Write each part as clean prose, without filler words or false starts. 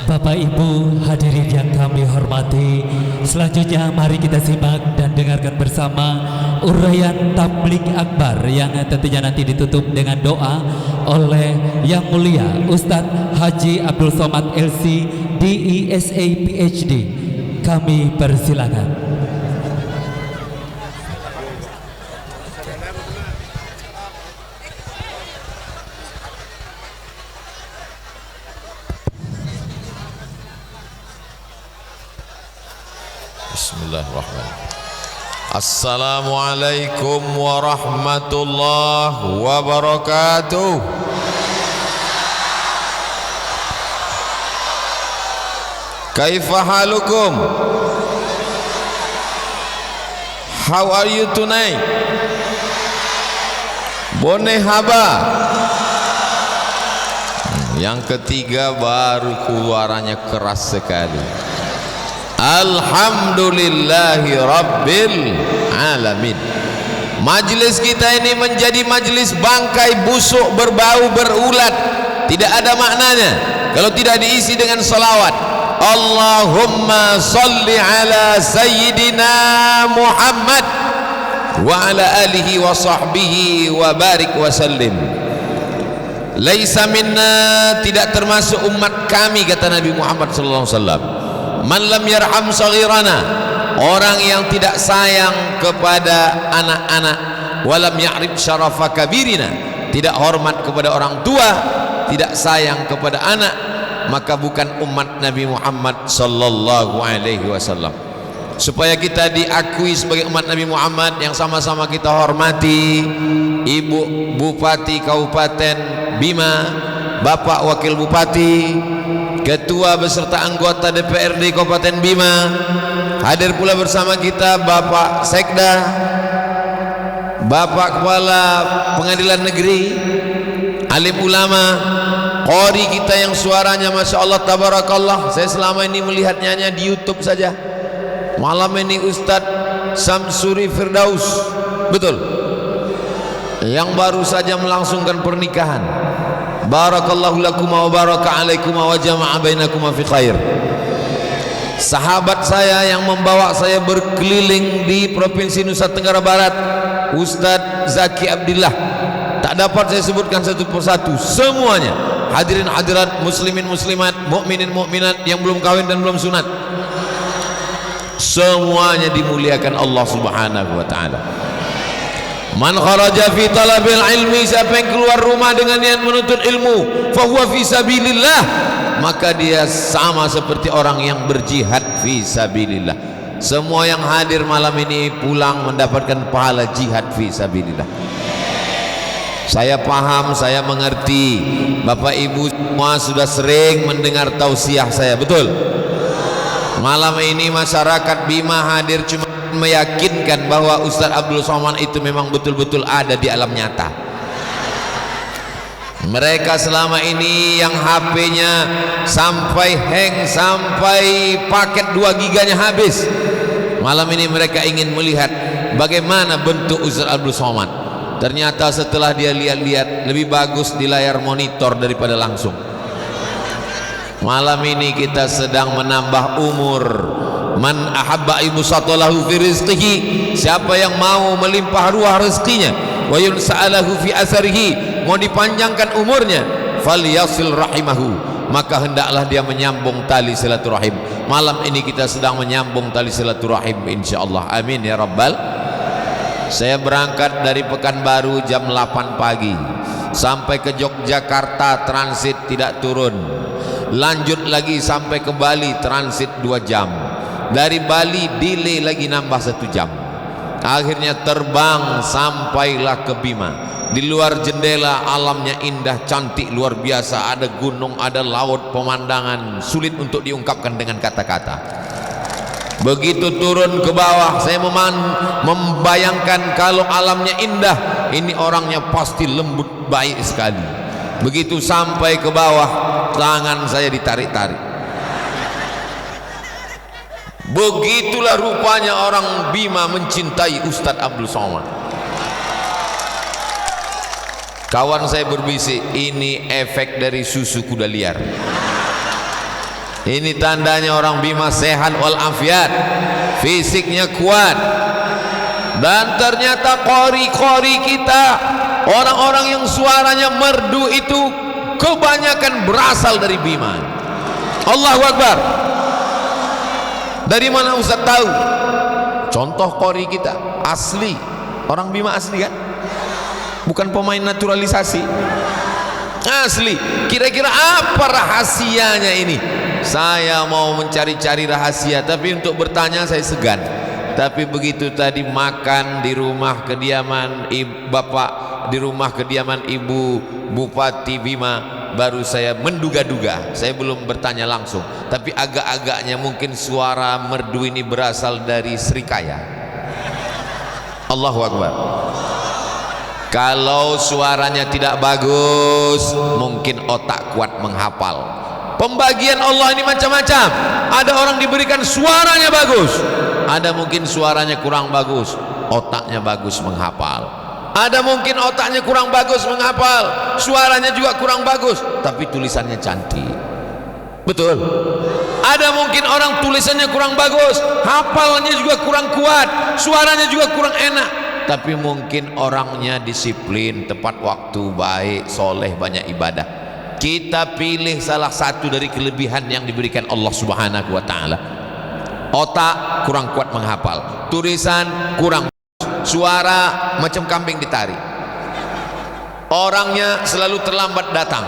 Bapak Ibu hadirin yang kami hormati, selanjutnya mari kita simak dan dengarkan bersama uraian tabligh akbar yang tentunya nanti ditutup dengan doa oleh Yang Mulia Ustadz Haji Abdul Somad LC DISA PhD. Kami persilakan. Bismillahirrahmanirrahim. Assalamualaikum warahmatullahi wabarakatuh. Kaifa halukum? How are you tonight? Bone haba. Yang ketiga baru keluarannya keras sekali. Alhamdulillahi Rabbil Alamin. Majlis kita ini menjadi majlis bangkai busuk, berbau, berulat, tidak ada maknanya kalau tidak diisi dengan salawat. Allahumma salli ala Sayyidina Muhammad wa ala alihi wa sahbihi wa barik wa sallim. Laisa minna, tidak termasuk umat kami, kata Nabi Muhammad sallallahu alaihi wasallam, man lam yarham saghirana, orang yang tidak sayang kepada anak-anak, walam ya'rif syarafa kabirina, tidak hormat kepada orang tua, tidak sayang kepada anak, maka bukan umat Nabi Muhammad sallallahu alaihi wasallam. Supaya kita diakui sebagai umat Nabi Muhammad yang sama-sama kita hormati Ibu Bupati Kabupaten Bima, Bapak Wakil Bupati, Ketua beserta anggota DPRD Kabupaten Bima, hadir pula bersama kita Bapak Sekda, Bapak Kepala Pengadilan Negeri, alim ulama, qori kita yang suaranya Masya Allah tabarakallah. Saya selama ini melihatnya hanya di YouTube saja. Malam ini Ustadz Samsuri Firdaus, betul, yang baru saja melangsungkan pernikahan. Barakallahu lakum wa baraka alaikum wa jama'a bainakum fi khair. Sahabat saya yang membawa saya berkeliling di Provinsi Nusa Tenggara Barat, Ustadz Zaki Abdillah, tak dapat saya sebutkan satu persatu semuanya. Hadirin hadirat, muslimin muslimat, mukminin mukminat yang belum kawin dan belum sunat, semuanya dimuliakan Allah Subhanahu wa taala. Man kharaja fi talabil ilmi, siapa yang keluar rumah dengan niat menuntut ilmu, fahuwa fi sabilillah, maka dia sama seperti orang yang berjihad fi sabilillah. Semua yang hadir malam ini pulang mendapatkan pahala jihad fi sabilillah. Saya paham, saya mengerti, Bapak Ibu semua sudah sering mendengar tausiah saya, betul? Malam ini masyarakat Bima hadir cuma meyakinkan bahwa Ustadz Abdul Somad itu memang betul-betul ada di alam nyata. Mereka selama ini yang HP-nya sampai hang, sampai paket 2 giganya habis, malam ini mereka ingin melihat bagaimana bentuk Ustadz Abdul Somad. Ternyata setelah dia lihat-lihat, lebih bagus di layar monitor daripada langsung. Malam ini kita sedang menambah umur. Man ahabba ibsatalahu fi rizqihi, siapa yang mau melimpah ruah rezekinya, wa yunsa'alahu fi asarihi, mau dipanjangkan umurnya, falyasil rahimahu, maka hendaklah dia menyambung tali silaturahim. Malam ini kita sedang menyambung tali silaturahim insyaallah, amin ya rabbal. Saya berangkat dari Pekanbaru jam 8 pagi sampai ke Yogyakarta, transit tidak turun, lanjut lagi sampai ke Bali, transit 2 jam, dari Bali delay lagi nambah 1 jam, akhirnya terbang sampailah ke Bima. Di luar jendela alamnya indah, cantik, luar biasa, ada gunung, ada laut, pemandangan sulit untuk diungkapkan dengan kata-kata. Begitu turun ke bawah, saya membayangkan kalau alamnya indah, ini orangnya pasti lembut, baik sekali. Begitu sampai ke bawah, tangan saya ditarik-tarik. Begitulah rupanya orang Bima mencintai Ustadz Abdul Somad. Kawan saya berbisik, ini efek dari susu kuda liar. Ini tandanya orang Bima sehat walafiat, fisiknya kuat. Dan ternyata qori-qori kita, orang-orang yang suaranya merdu itu kebanyakan berasal dari Bima. Allahu Akbar. Dari mana Ustaz tahu? Contoh qori kita asli, orang Bima asli kan? Bukan pemain naturalisasi, asli. Kira-kira apa rahasianya ini? Saya mau mencari-cari rahasia, tapi untuk bertanya saya segan. Tapi begitu tadi makan di rumah kediaman bapak, di rumah kediaman ibu Bupati Bima, baru saya menduga-duga. Saya belum bertanya langsung, tapi agak-agaknya mungkin suara merdu ini berasal dari Srikaya. Allahu Akbar. Kalau suaranya tidak bagus, mungkin otak kuat menghafal. Pembagian Allah ini macam-macam. Ada orang diberikan suaranya bagus, ada mungkin suaranya kurang bagus, otaknya bagus menghafal. Ada mungkin otaknya kurang bagus menghafal, suaranya juga kurang bagus, tapi tulisannya cantik. Betul. Ada mungkin orang tulisannya kurang bagus, hafalnya juga kurang kuat, suaranya juga kurang enak, tapi mungkin orangnya disiplin, tepat waktu, baik, soleh, banyak ibadah. Kita pilih salah satu dari kelebihan yang diberikan Allah Subhanahu wa ta'ala. Otak kurang kuat menghafal, tulisan kurang, suara macam kambing ditarik, orangnya selalu terlambat datang.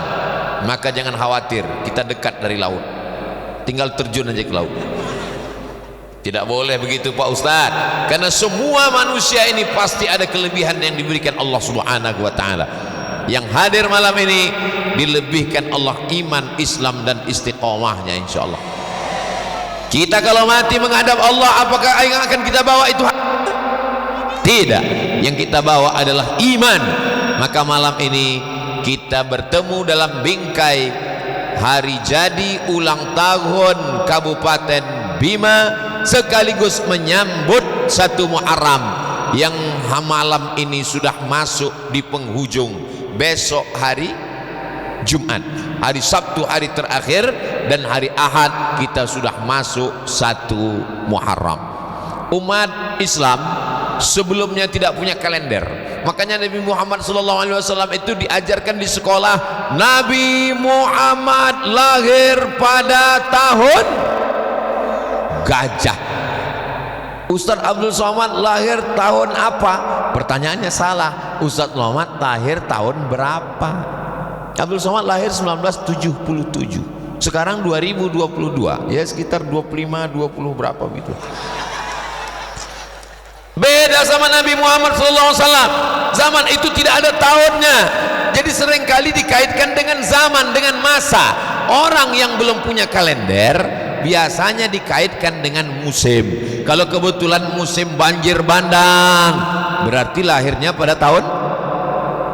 Maka jangan khawatir, kita dekat dari laut, tinggal terjun aja ke laut. Tidak boleh begitu Pak Ustadz, karena semua manusia ini pasti ada kelebihan yang diberikan Allah Subhanahu wa ta'ala. Yang hadir malam ini dilebihkan Allah iman, Islam dan istiqomahnya insyaallah. Kita kalau mati menghadap Allah, apakah yang akan kita bawa itu? Tidak, yang kita bawa adalah iman. Maka malam ini kita bertemu dalam bingkai hari jadi ulang tahun Kabupaten Bima, sekaligus menyambut 1 Muharram yang malam ini sudah masuk di penghujung. Besok hari Jumat, hari Sabtu hari terakhir, dan hari Ahad kita sudah masuk 1 Muharram. Umat Islam sebelumnya tidak punya kalender, makanya Nabi Muhammad SAW itu diajarkan di sekolah, Nabi Muhammad lahir pada tahun gajah. Ustaz Abdul Somad lahir tahun apa? Pertanyaannya salah. Ustaz Muhammad lahir tahun berapa? Abdul Somad lahir 1977. Sekarang 2022, ya sekitar 25-20 berapa gitu. Beda sama Nabi Muhammad SAW. Zaman itu tidak ada tahunnya, jadi seringkali dikaitkan dengan zaman, dengan masa. Orang yang belum punya kalender biasanya dikaitkan dengan musim. Kalau kebetulan musim banjir bandang, berarti lahirnya pada tahun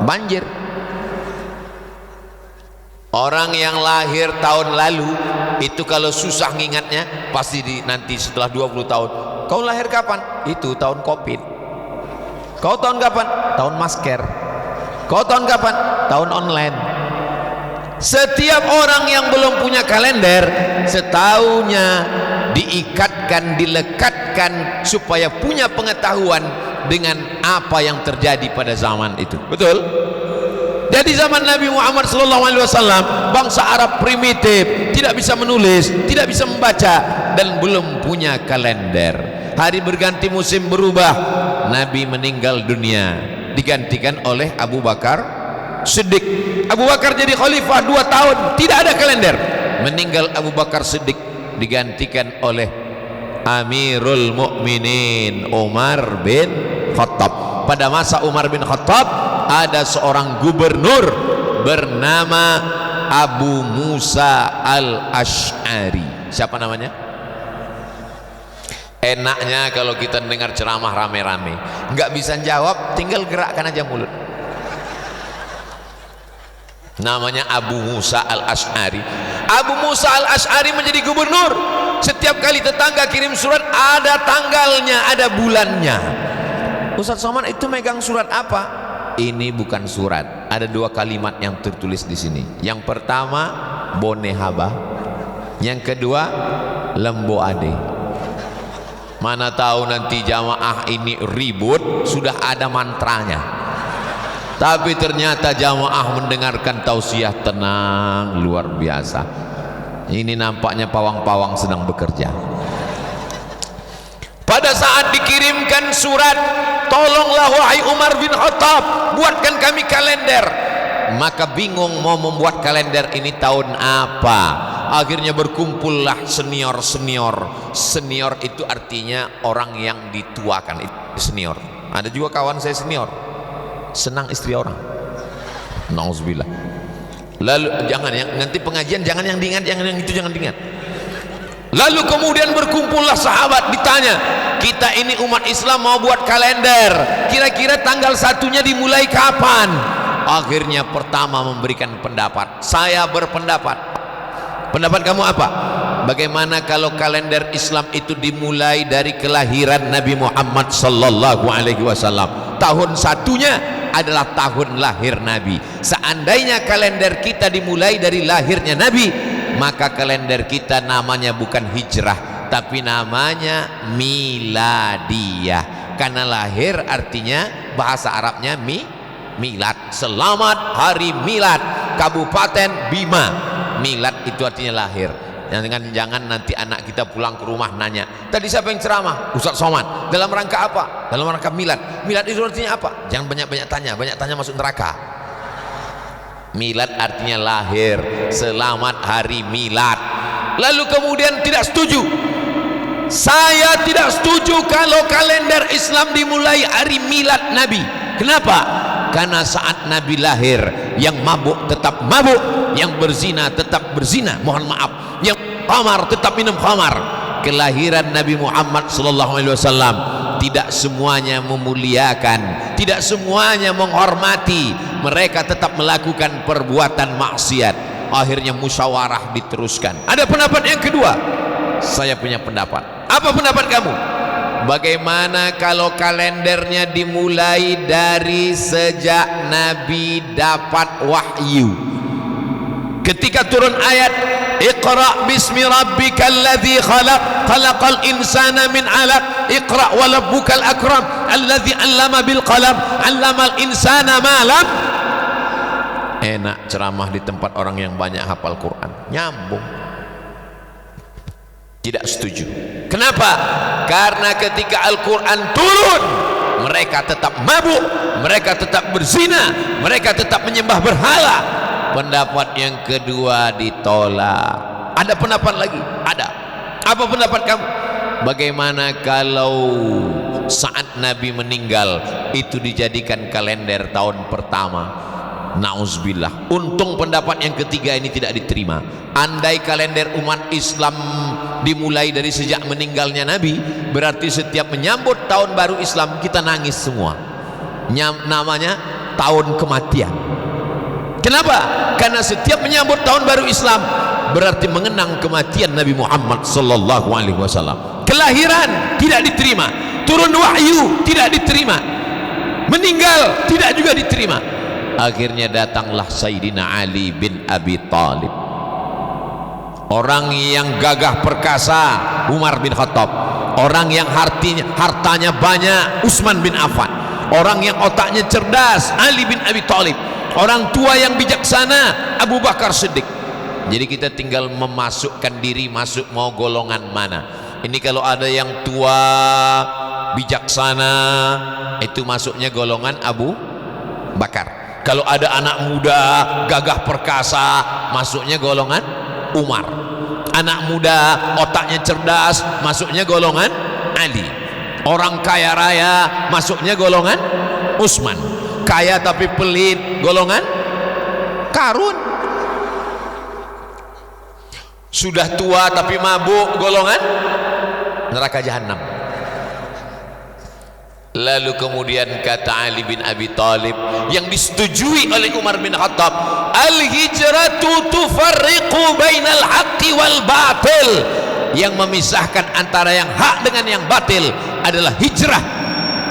banjir. Orang yang lahir tahun lalu itu kalau susah ngingatnya, pasti nanti setelah 20 tahun, kau lahir kapan? Itu tahun Covid. Kau tahun kapan? Tahun masker. Kau tahun kapan? Tahun online. Setiap orang yang belum punya kalender, setahunnya diikatkan, dilekatkan supaya punya pengetahuan dengan apa yang terjadi pada zaman itu. Betul? Jadi zaman Nabi Muhammad SAW, bangsa Arab primitif, tidak bisa menulis, tidak bisa membaca, dan belum punya kalender. Hari berganti, musim berubah, Nabi meninggal dunia, digantikan oleh Abu Bakar Siddiq. Abu Bakar jadi khalifah 2 tahun, tidak ada kalender. Meninggal Abu Bakar Siddiq, digantikan oleh Amirul Mukminin Umar bin Khattab. Pada masa Umar bin Khattab ada seorang gubernur bernama Abu Musa al-Ash'ari. Siapa namanya? Enaknya kalau kita dengar ceramah rame-rame, nggak bisa jawab, tinggal gerakkan aja mulut. Namanya Abu Musa al-Ash'ari. Abu Musa al-Ash'ari menjadi gubernur. Setiap kali tetangga kirim surat, ada tanggalnya, ada bulannya. Ustaz Somad itu megang surat apa? Ini bukan surat. Ada 2 kalimat yang tertulis di sini. Yang pertama, bonehaba. Yang kedua, lembo ade. Mana tahu nanti jamaah ini ribut, sudah ada mantranya. Tapi ternyata jamaah mendengarkan tausiah tenang, luar biasa. Ini nampaknya pawang-pawang sedang bekerja. Pada saat dikirimkan surat, tolonglah wahai Umar bin Khattab, buatkan kami kalender. Maka bingung mau membuat kalender ini tahun apa. Akhirnya berkumpullah senior-senior. Senior itu artinya orang yang dituakan, itu senior. Ada juga kawan saya senior, senang istri orang. Nauzubillah. Lalu jangan ya, nanti pengajian jangan yang diingat, jangan yang itu jangan diingat. Lalu kemudian berkumpullah sahabat, ditanya, kita ini umat Islam mau buat kalender, kira-kira tanggal satunya dimulai kapan? Akhirnya pertama memberikan pendapat. Saya berpendapat, pendapat kamu apa? Bagaimana kalau kalender Islam itu dimulai dari kelahiran Nabi Muhammad sallallahu alaihi wasallam? Tahun satunya adalah tahun lahir Nabi. Seandainya kalender kita dimulai dari lahirnya Nabi, maka kalender kita namanya bukan hijrah, tapi namanya miladiyah. Karena lahir artinya bahasa Arabnya milad. Selamat hari milad Kabupaten Bima. Milad itu artinya lahir. Jangan nanti anak kita pulang ke rumah nanya, tadi siapa yang ceramah? Ustaz Somad. Dalam rangka apa? Dalam rangka milad. Milad itu artinya apa? Jangan banyak-banyak tanya, banyak tanya masuk neraka. Milad artinya lahir. Selamat hari milad. Lalu kemudian tidak setuju. Saya tidak setuju kalau kalender Islam dimulai hari milad Nabi. Kenapa? Karena saat Nabi lahir, yang mabuk tetap mabuk, yang berzina tetap berzina, mohon maaf, yang khamar tetap minum khamar. Kelahiran Nabi Muhammad sallallahu alaihi wasallam tidak semuanya memuliakan, tidak semuanya menghormati. Mereka tetap melakukan perbuatan maksiat. Akhirnya musyawarah diteruskan. Ada pendapat yang kedua. Saya punya pendapat. Apa pendapat kamu? Bagaimana kalau kalendernya dimulai dari sejak Nabi dapat wahyu? Ketika turun ayat Iqra bismi rabbikal ladzi khalaq, khalaqal insana min 'alaq, Iqra wa rabbukal akram alladzi 'allama bil qalam, 'allamal insana ma lam. Enak ceramah di tempat orang yang banyak hafal Quran, nyambung. Tidak setuju. Kenapa? Karena ketika Al-Quran turun, mereka tetap mabuk, mereka tetap berzina, mereka tetap menyembah berhala. Pendapat yang kedua ditolak. Ada pendapat lagi? Ada. Apa pendapat kamu? Bagaimana kalau saat Nabi meninggal itu dijadikan kalender tahun pertama? Nauzubillah. Untung pendapat yang ketiga ini tidak diterima. Andai kalender umat Islam dimulai dari sejak meninggalnya Nabi, berarti setiap menyambut tahun baru Islam kita nangis semua. Namanya tahun kematian. Kenapa? Karena setiap menyambut tahun baru Islam berarti mengenang kematian Nabi Muhammad sallallahu alaihi wasallam. Kelahiran tidak diterima, turun wahyu tidak diterima, meninggal tidak juga diterima. Akhirnya datanglah Sayyidina Ali bin Abi Thalib, orang yang gagah perkasa Umar bin Khattab, orang yang hartanya banyak Utsman bin Affan, orang yang otaknya cerdas Ali bin Abi Thalib, orang tua yang bijaksana Abu Bakar Siddiq. Jadi kita tinggal memasukkan diri masuk mau golongan mana. Ini kalau ada yang tua bijaksana itu masuknya golongan Abu Bakar. Kalau ada anak muda gagah perkasa masuknya golongan Umar. Anak muda otaknya cerdas masuknya golongan Ali. Orang kaya raya masuknya golongan Utsman. Kaya tapi pelit golongan Karun. Sudah tua tapi mabuk golongan neraka jahanam. Lalu kemudian kata Ali bin Abi Thalib yang disetujui oleh Umar bin Khattab, al-hijratu tufarriqu bainal haqqi wal batil. Yang memisahkan antara yang hak dengan yang batil adalah hijrah.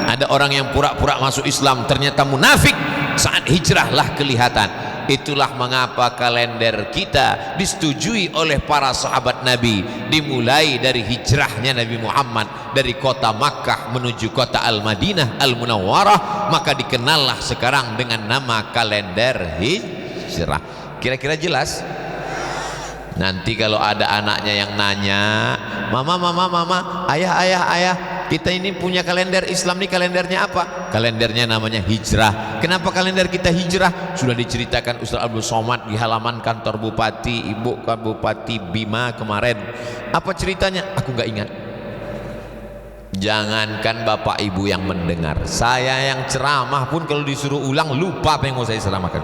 Ada orang yang pura-pura masuk Islam ternyata munafik, saat hijrah lah kelihatan. Itulah mengapa kalender kita disetujui oleh para sahabat Nabi, dimulai dari hijrahnya Nabi Muhammad dari kota Makkah menuju kota Al-Madinah Al-Munawwarah, maka dikenallah sekarang dengan nama kalender hijrah. Kira-kira jelas? Nanti kalau ada anaknya yang nanya, mama, ayah, kita ini punya kalender Islam nih, kalendernya apa? Kalendernya namanya hijrah. Kenapa kalender kita hijrah? Sudah diceritakan Ustaz Abdul Somad di halaman kantor Bupati, Ibu kan Bupati Bima kemarin. Apa ceritanya? Aku nggak ingat. Jangankan Bapak Ibu yang mendengar, saya yang ceramah pun kalau disuruh ulang lupa apa yang mau saya ceramahkan.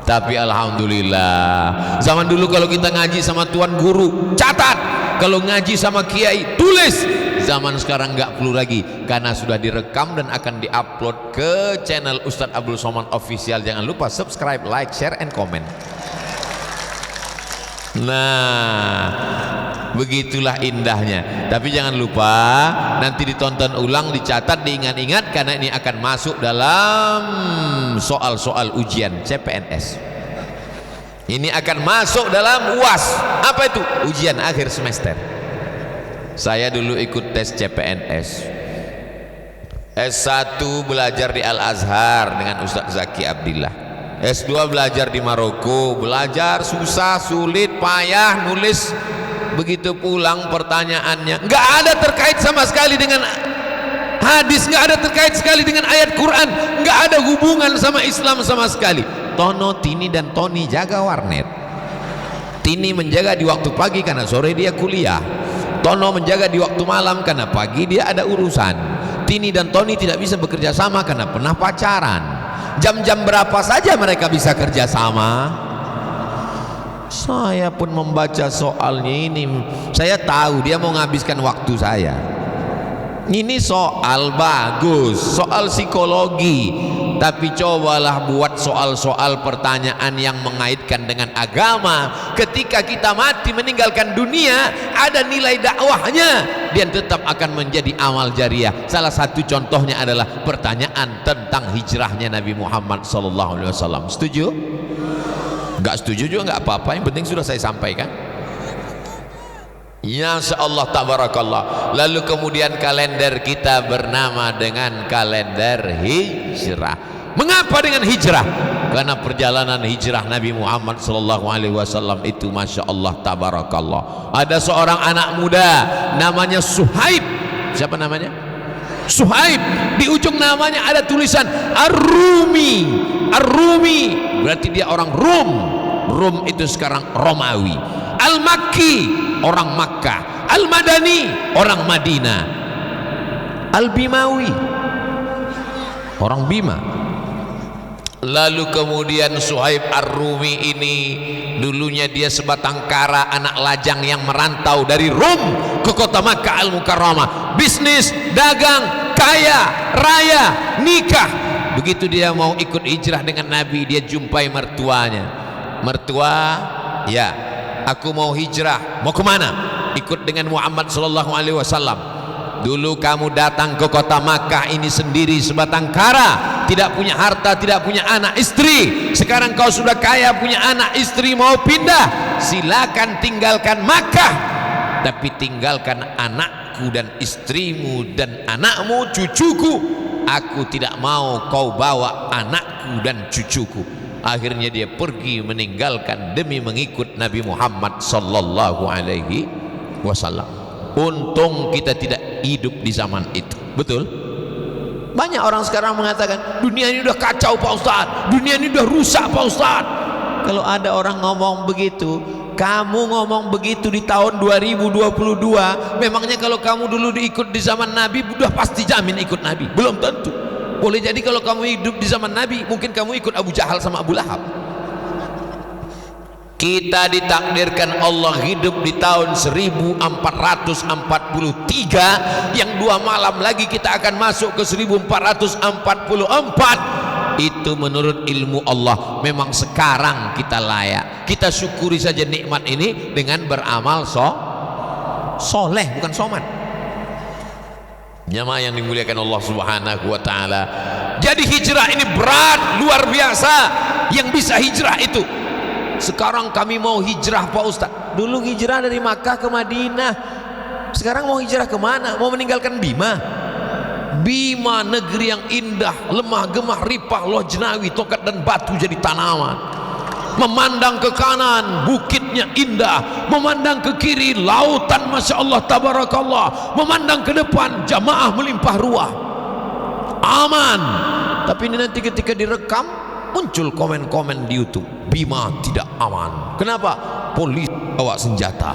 Tapi alhamdulillah, zaman dulu kalau kita ngaji sama tuan guru catat, kalau ngaji sama kiai tulis. Zaman sekarang nggak perlu lagi karena sudah direkam dan akan diupload ke channel Ustadz Abdul Somad Official. Jangan lupa subscribe, like, share, and comment. Nah, begitulah indahnya. Tapi jangan lupa nanti ditonton ulang, dicatat, diingat-ingat, karena ini akan masuk dalam soal-soal ujian CPNS. Ini akan masuk dalam UAS. Apa itu? Ujian akhir semester. Saya dulu ikut tes CPNS. S1 belajar di Al-Azhar dengan Ustaz Zaki Abdillah. S2 belajar di Maroko, belajar susah, sulit, payah, nulis. Begitu pulang pertanyaannya nggak ada terkait sama sekali dengan hadis, nggak ada terkait sekali dengan ayat Quran, nggak ada hubungan sama Islam sama sekali. Tono, Tini, dan Toni jaga warnet. Tini menjaga di waktu pagi karena sore dia kuliah. Tono menjaga di waktu malam karena pagi dia ada urusan. Tini dan Toni tidak bisa bekerja sama karena pernah pacaran. Jam-jam berapa saja mereka bisa kerja sama. Saya pun membaca soalnya ini, saya tahu dia mau menghabiskan waktu saya. Ini soal bagus, soal psikologi, tapi cobalah buat soal-soal pertanyaan yang mengaitkan dengan agama. Ketika kita mati meninggalkan dunia, ada nilai dakwahnya dan tetap akan menjadi amal jariah. Salah satu contohnya adalah pertanyaan tentang hijrahnya Nabi Muhammad SAW. Setuju? Enggak setuju juga enggak apa-apa, yang penting sudah saya sampaikan. Ya Allah tabarakallah. Lalu kemudian kalender kita bernama dengan kalender hijrah. Mengapa dengan hijrah? Karena perjalanan hijrah Nabi Muhammad SAW itu masya Allah tabarakallah. Ada seorang anak muda namanya Suhaib. Siapa namanya? Suhaib. Di ujung namanya ada tulisan Ar-Rumi. Ar-Rumi berarti dia orang Rum. Rum itu sekarang Romawi. Al-Makki, orang Makkah. Al-Madani, orang Madinah. Al-Bimawi, orang Bima. Lalu kemudian Suhaib Ar-Rumi ini dulunya dia sebatang kara, anak lajang yang merantau dari Rum ke kota Makkah Al-Mukarramah. Bisnis, dagang, kaya, raya, nikah. Begitu dia mau ikut hijrah dengan Nabi, dia jumpai mertuanya. Mertua, ya, aku mau hijrah. Mau kemana? Ikut dengan Muhammad SAW. Dulu kamu datang ke kota Makkah ini sendiri sebatang kara, tidak punya harta, tidak punya anak istri. Sekarang kau sudah kaya, punya anak istri, mau pindah, silakan tinggalkan Makkah, tapi tinggalkan anakku dan istrimu dan anakmu, cucuku. Aku tidak mau kau bawa anakku dan cucuku. Akhirnya dia pergi meninggalkan demi mengikut Nabi Muhammad sallallahu alaihi wasallam. Untung kita tidak hidup di zaman itu. Betul? Banyak orang sekarang mengatakan dunia ini udah kacau Pak Ustaz, dunia ini udah rusak Pak Ustaz. Kalau ada orang ngomong begitu, kamu ngomong begitu di tahun 2022, memangnya kalau kamu dulu diikut di zaman Nabi udah pasti jamin ikut Nabi? Belum tentu. Boleh jadi kalau kamu hidup di zaman Nabi, mungkin kamu ikut Abu Jahal sama Abu Lahab. Kita ditakdirkan Allah hidup di tahun 1443, yang 2 malam lagi kita akan masuk ke 1444. Itu menurut ilmu Allah. Memang sekarang kita layak. Kita syukuri saja nikmat ini dengan beramal soleh, bukan somat. Jamaah yang dimuliakan Allah Subhanahu wa taala. Jadi hijrah ini berat, luar biasa. yang bisa hijrah itu. Sekarang kami mau hijrah Pak Ustaz. Dulu hijrah dari Makkah ke Madinah. Sekarang mau hijrah kemana? Mau meninggalkan Bima? Bima negeri yang indah, lemah gemah ripah lojnawi, tokat dan batu jadi tanaman. Memandang ke kanan bukitnya indah, memandang ke kiri lautan Masya Allah tabarakallah, memandang ke depan jamaah melimpah ruah, aman. Tapi ini nanti ketika direkam muncul komen-komen di YouTube, Bima tidak aman. Kenapa? Polisi bawa senjata.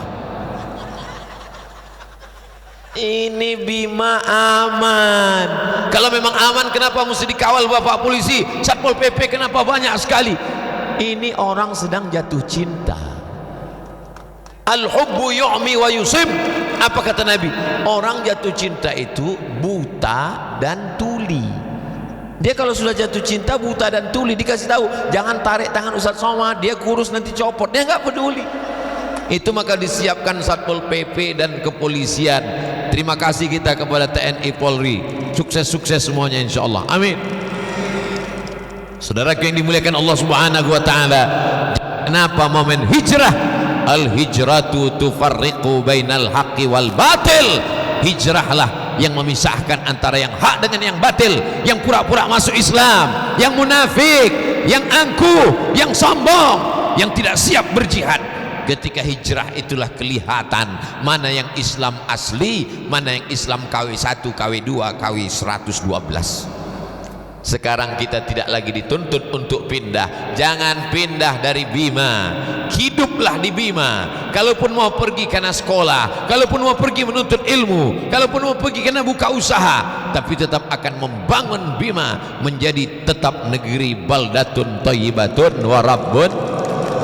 Ini Bima aman. Kalau memang aman, kenapa mesti dikawal bapak polisi, Satpol PP? Kenapa banyak sekali? Ini orang sedang jatuh cinta. Al-hubbu yu'mi wa yusib. Apa kata Nabi? Orang jatuh cinta itu buta dan tuli. Dia kalau sudah jatuh cinta buta dan tuli, dikasih tahu jangan tarik tangan Ustaz Somad, dia kurus nanti copot, dia nggak peduli. Itu maka disiapkan Satpol PP dan kepolisian. Terima kasih kita kepada TNI Polri, sukses-sukses semuanya insyaallah, amin. Saudara yang dimuliakan Allah Subhanahu wa taala, kenapa momen hijrah? Al hijratu tufarriqu bainal haqqi wal batil. Hijrahlah yang memisahkan antara yang hak dengan yang batil, yang pura-pura masuk Islam, yang munafik, yang angkuh, yang sombong, yang tidak siap berjihad. Ketika hijrah itulah kelihatan mana yang Islam asli, mana yang Islam KW 1, KW 2, KW 112. Sekarang kita tidak lagi dituntut untuk pindah. Jangan pindah dari Bima, hiduplah di Bima. Kalaupun mau pergi karena sekolah, kalaupun mau pergi menuntut ilmu, kalaupun mau pergi karena buka usaha, tapi tetap akan membangun Bima menjadi tetap negeri baldatun thayyibatun wa rabbun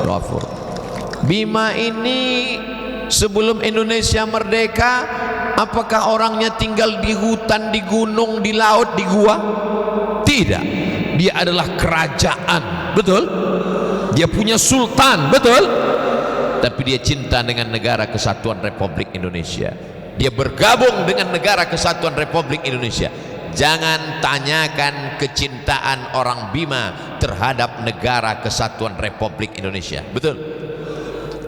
ghafur. Bima ini sebelum Indonesia merdeka, apakah orangnya tinggal di hutan, di gunung, di laut, di gua? Tidak, dia adalah kerajaan, betul? Dia punya sultan, betul? Tapi dia cinta dengan negara kesatuan Republik Indonesia. Dia bergabung dengan negara kesatuan Republik Indonesia. Jangan tanyakan kecintaan orang Bima terhadap negara kesatuan Republik Indonesia, betul?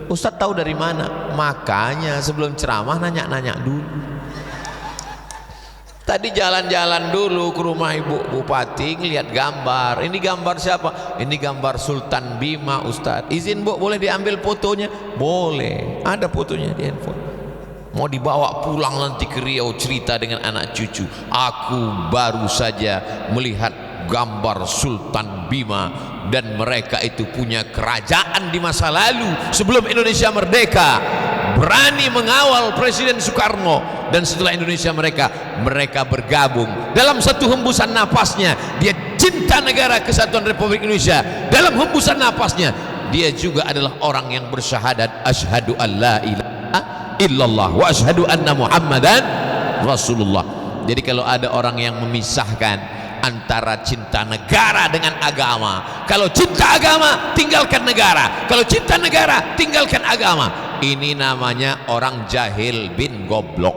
Ustadz tahu dari mana? Makanya sebelum ceramah nanya-nanya dulu. Tadi jalan-jalan dulu ke rumah Ibu Bupati, ngeliat gambar. Ini gambar siapa? Ini gambar Sultan Bima Ustadz. Izin Bu, boleh diambil fotonya? Boleh, ada fotonya di handphone. Mau dibawa pulang nanti ke Riau, cerita dengan anak cucu. Aku baru saja melihat gambar Sultan Bima, dan mereka itu punya kerajaan di masa lalu sebelum Indonesia merdeka, berani mengawal Presiden Soekarno, dan setelah Indonesia mereka bergabung dalam satu hembusan napasnya. Dia cinta negara kesatuan Republik Indonesia. Dalam hembusan napasnya dia juga adalah orang yang bersyahadat asyhadu alla ilaha illallah wa asyhadu anna muhammadan rasulullah. Jadi kalau ada orang yang memisahkan antara cinta negara dengan agama, kalau cinta agama tinggalkan negara, kalau cinta negara tinggalkan agama, ini namanya orang jahil bin goblok.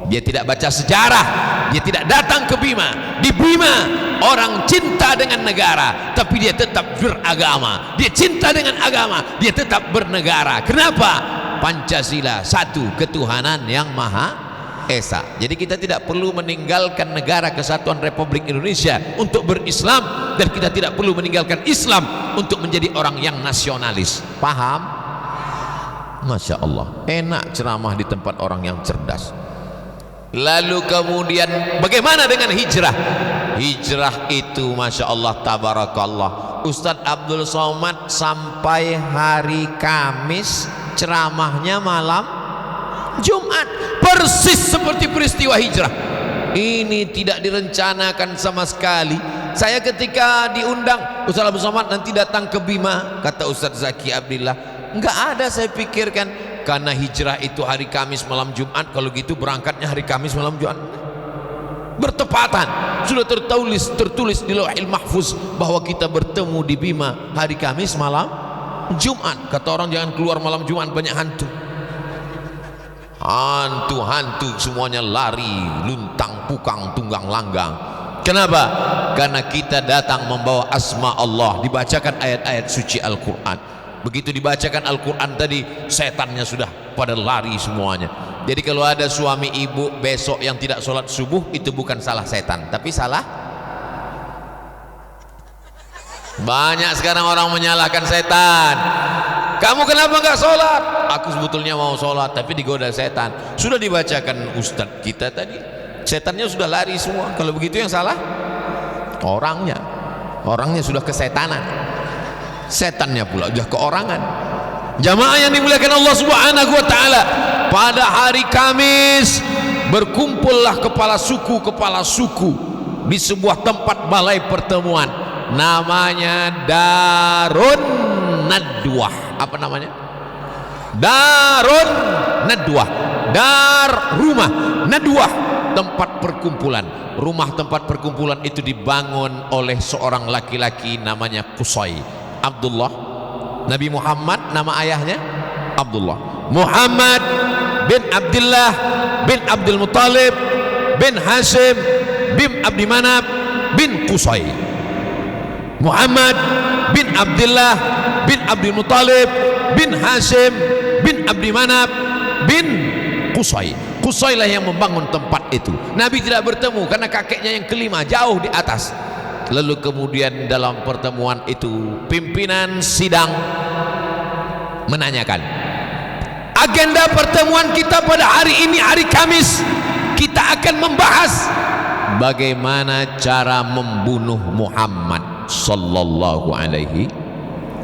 Dia tidak baca sejarah, dia tidak datang ke Bima. Di Bima orang cinta dengan negara, tapi dia tetap beragama. Dia cinta dengan agama, dia tetap bernegara. Kenapa? Pancasila, satu ketuhanan yang maha esa. Jadi kita tidak perlu meninggalkan negara kesatuan Republik Indonesia untuk berislam, dan kita tidak perlu meninggalkan Islam untuk menjadi orang yang nasionalis. Paham? Masya Allah, enak ceramah di tempat orang yang cerdas. Lalu kemudian bagaimana dengan hijrah? Hijrah itu Masya Allah tabarakallah, Ustadz Abdul Somad sampai hari Kamis ceramahnya malam Jumat, persis seperti peristiwa hijrah. Ini tidak direncanakan sama sekali. Saya ketika diundang, Ustaz Abdul Somad nanti datang ke Bima, kata Ustaz Zaki Abdillah, enggak ada saya pikirkan, karena hijrah itu hari Kamis malam Jumat. Kalau gitu berangkatnya hari Kamis malam Jumat, bertepatan. Sudah tertulis di Lauhil Mahfuz bahwa kita bertemu di Bima hari Kamis malam Jumat. Kata orang jangan keluar malam Jumat, banyak hantu. Hantu-hantu semuanya lari, luntang pukang tunggang langgang. Kenapa? Karena kita datang membawa asma Allah, dibacakan ayat-ayat suci Al-Quran. Begitu dibacakan Al-Quran tadi, setannya sudah pada lari semuanya. Jadi kalau ada suami ibu besok yang tidak sholat subuh, itu bukan salah setan, tapi salah. Banyak sekarang orang menyalahkan setan. Kamu kenapa nggak sholat? Aku sebetulnya mau sholat, tapi digoda setan. Sudah dibacakan ustadz kita tadi, setannya sudah lari semua. Kalau begitu yang salah orangnya. Orangnya sudah kesetanan, setannya pula sudah keorangan. Jamaah yang dimuliakan Allah Subhanahu wa taala, pada hari Kamis berkumpullah kepala suku di sebuah tempat balai pertemuan, namanya Darun Nadwah. Apa namanya? Darun Nadwah. Dar rumah, Nadwah tempat perkumpulan. Rumah tempat perkumpulan itu dibangun oleh seorang laki-laki namanya Qusay Abdullah. Nabi Muhammad nama ayahnya Abdullah. Muhammad bin Abdullah bin Abdul Muttalib bin Hashim bin Abdi Manaf bin Qusay. Muhammad bin Abdullah bin Abdul Muttalib bin Hashim bin Abdi Manaf bin Qusay. Qusay lah yang membangun tempat itu. Nabi tidak bertemu karena kakeknya yang kelima jauh di atas. Lalu kemudian dalam pertemuan itu pimpinan sidang menanyakan, agenda pertemuan kita pada hari ini, hari Kamis, kita akan membahas bagaimana cara membunuh Muhammad sallallahu alaihi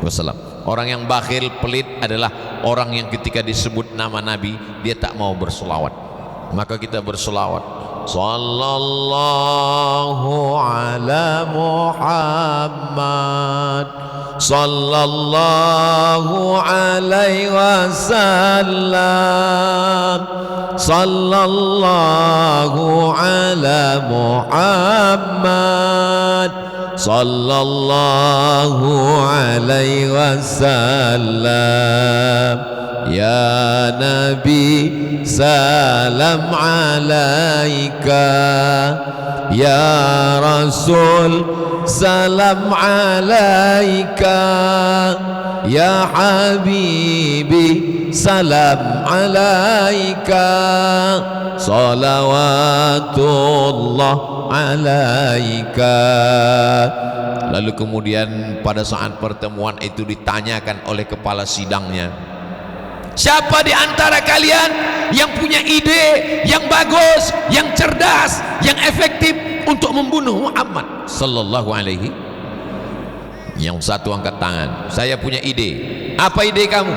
wasallam. Orang yang bakhil, pelit adalah orang yang ketika disebut nama Nabi dia tak mau berselawat. Maka kita berselawat, sallallahu ala Muhammad sallallahu alaihi wasallam, sallallahu ala Muhammad sallallahu alaihi wasallam. Ya Nabi salam alaika, ya Rasul salam alaika, ya Habibi salam alaika, salawatullah alaika. Lalu kemudian pada saat pertemuan itu ditanyakan oleh kepala sidangnya, siapa di antara kalian yang punya ide yang bagus, yang cerdas, yang efektif untuk membunuh Muhammad sallallahu alaihi? Yang satu angkat tangan, saya punya ide. Apa ide kamu?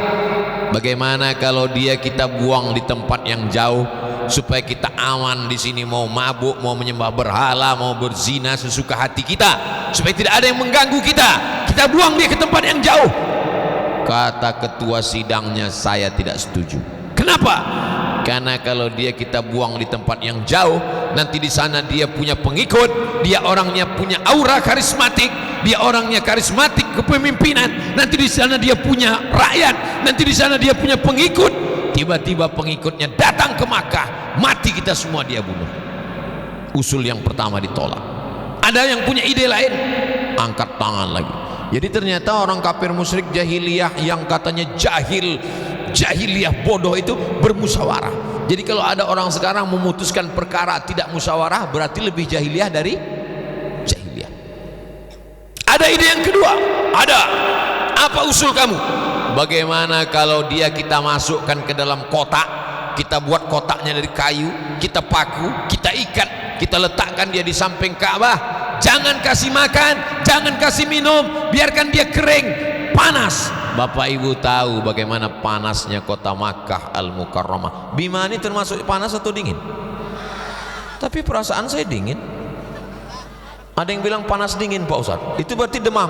Bagaimana kalau dia kita buang di tempat yang jauh supaya kita aman di sini, mau mabuk, mau menyembah berhala, mau berzina sesuka hati kita, supaya tidak ada yang mengganggu kita. Kita buang dia ke tempat yang jauh. Kata ketua sidangnya, saya tidak setuju. Kenapa? Karena kalau dia kita buang di tempat yang jauh, nanti di sana dia punya pengikut, dia orangnya punya aura karismatik, dia orangnya karismatik kepemimpinan, nanti di sana dia punya rakyat, nanti di sana dia punya pengikut. Tiba-tiba pengikutnya datang ke Makkah, mati kita semua dia bunuh. Usul yang pertama ditolak. Ada yang punya ide lain? Angkat tangan lagi. Jadi ternyata orang kafir musyrik jahiliyah yang katanya jahiliyah bodoh itu bermusyawarah. Jadi kalau ada orang sekarang memutuskan perkara tidak musyawarah, berarti lebih jahiliyah dari jahiliyah. Ada ide yang kedua. Ada. Apa usul kamu? Bagaimana kalau dia kita masukkan ke dalam kotak, kita buat kotaknya dari kayu, kita paku, kita ikat, kita letakkan dia di samping Ka'bah. Jangan kasih makan, jangan kasih minum, biarkan dia kering, panas. Bapak Ibu tahu bagaimana panasnya kota Makkah Al-Mukarramah. Bima ini termasuk panas atau dingin? Tapi perasaan saya dingin. Ada yang bilang panas dingin Pak Ustadz, itu berarti demam.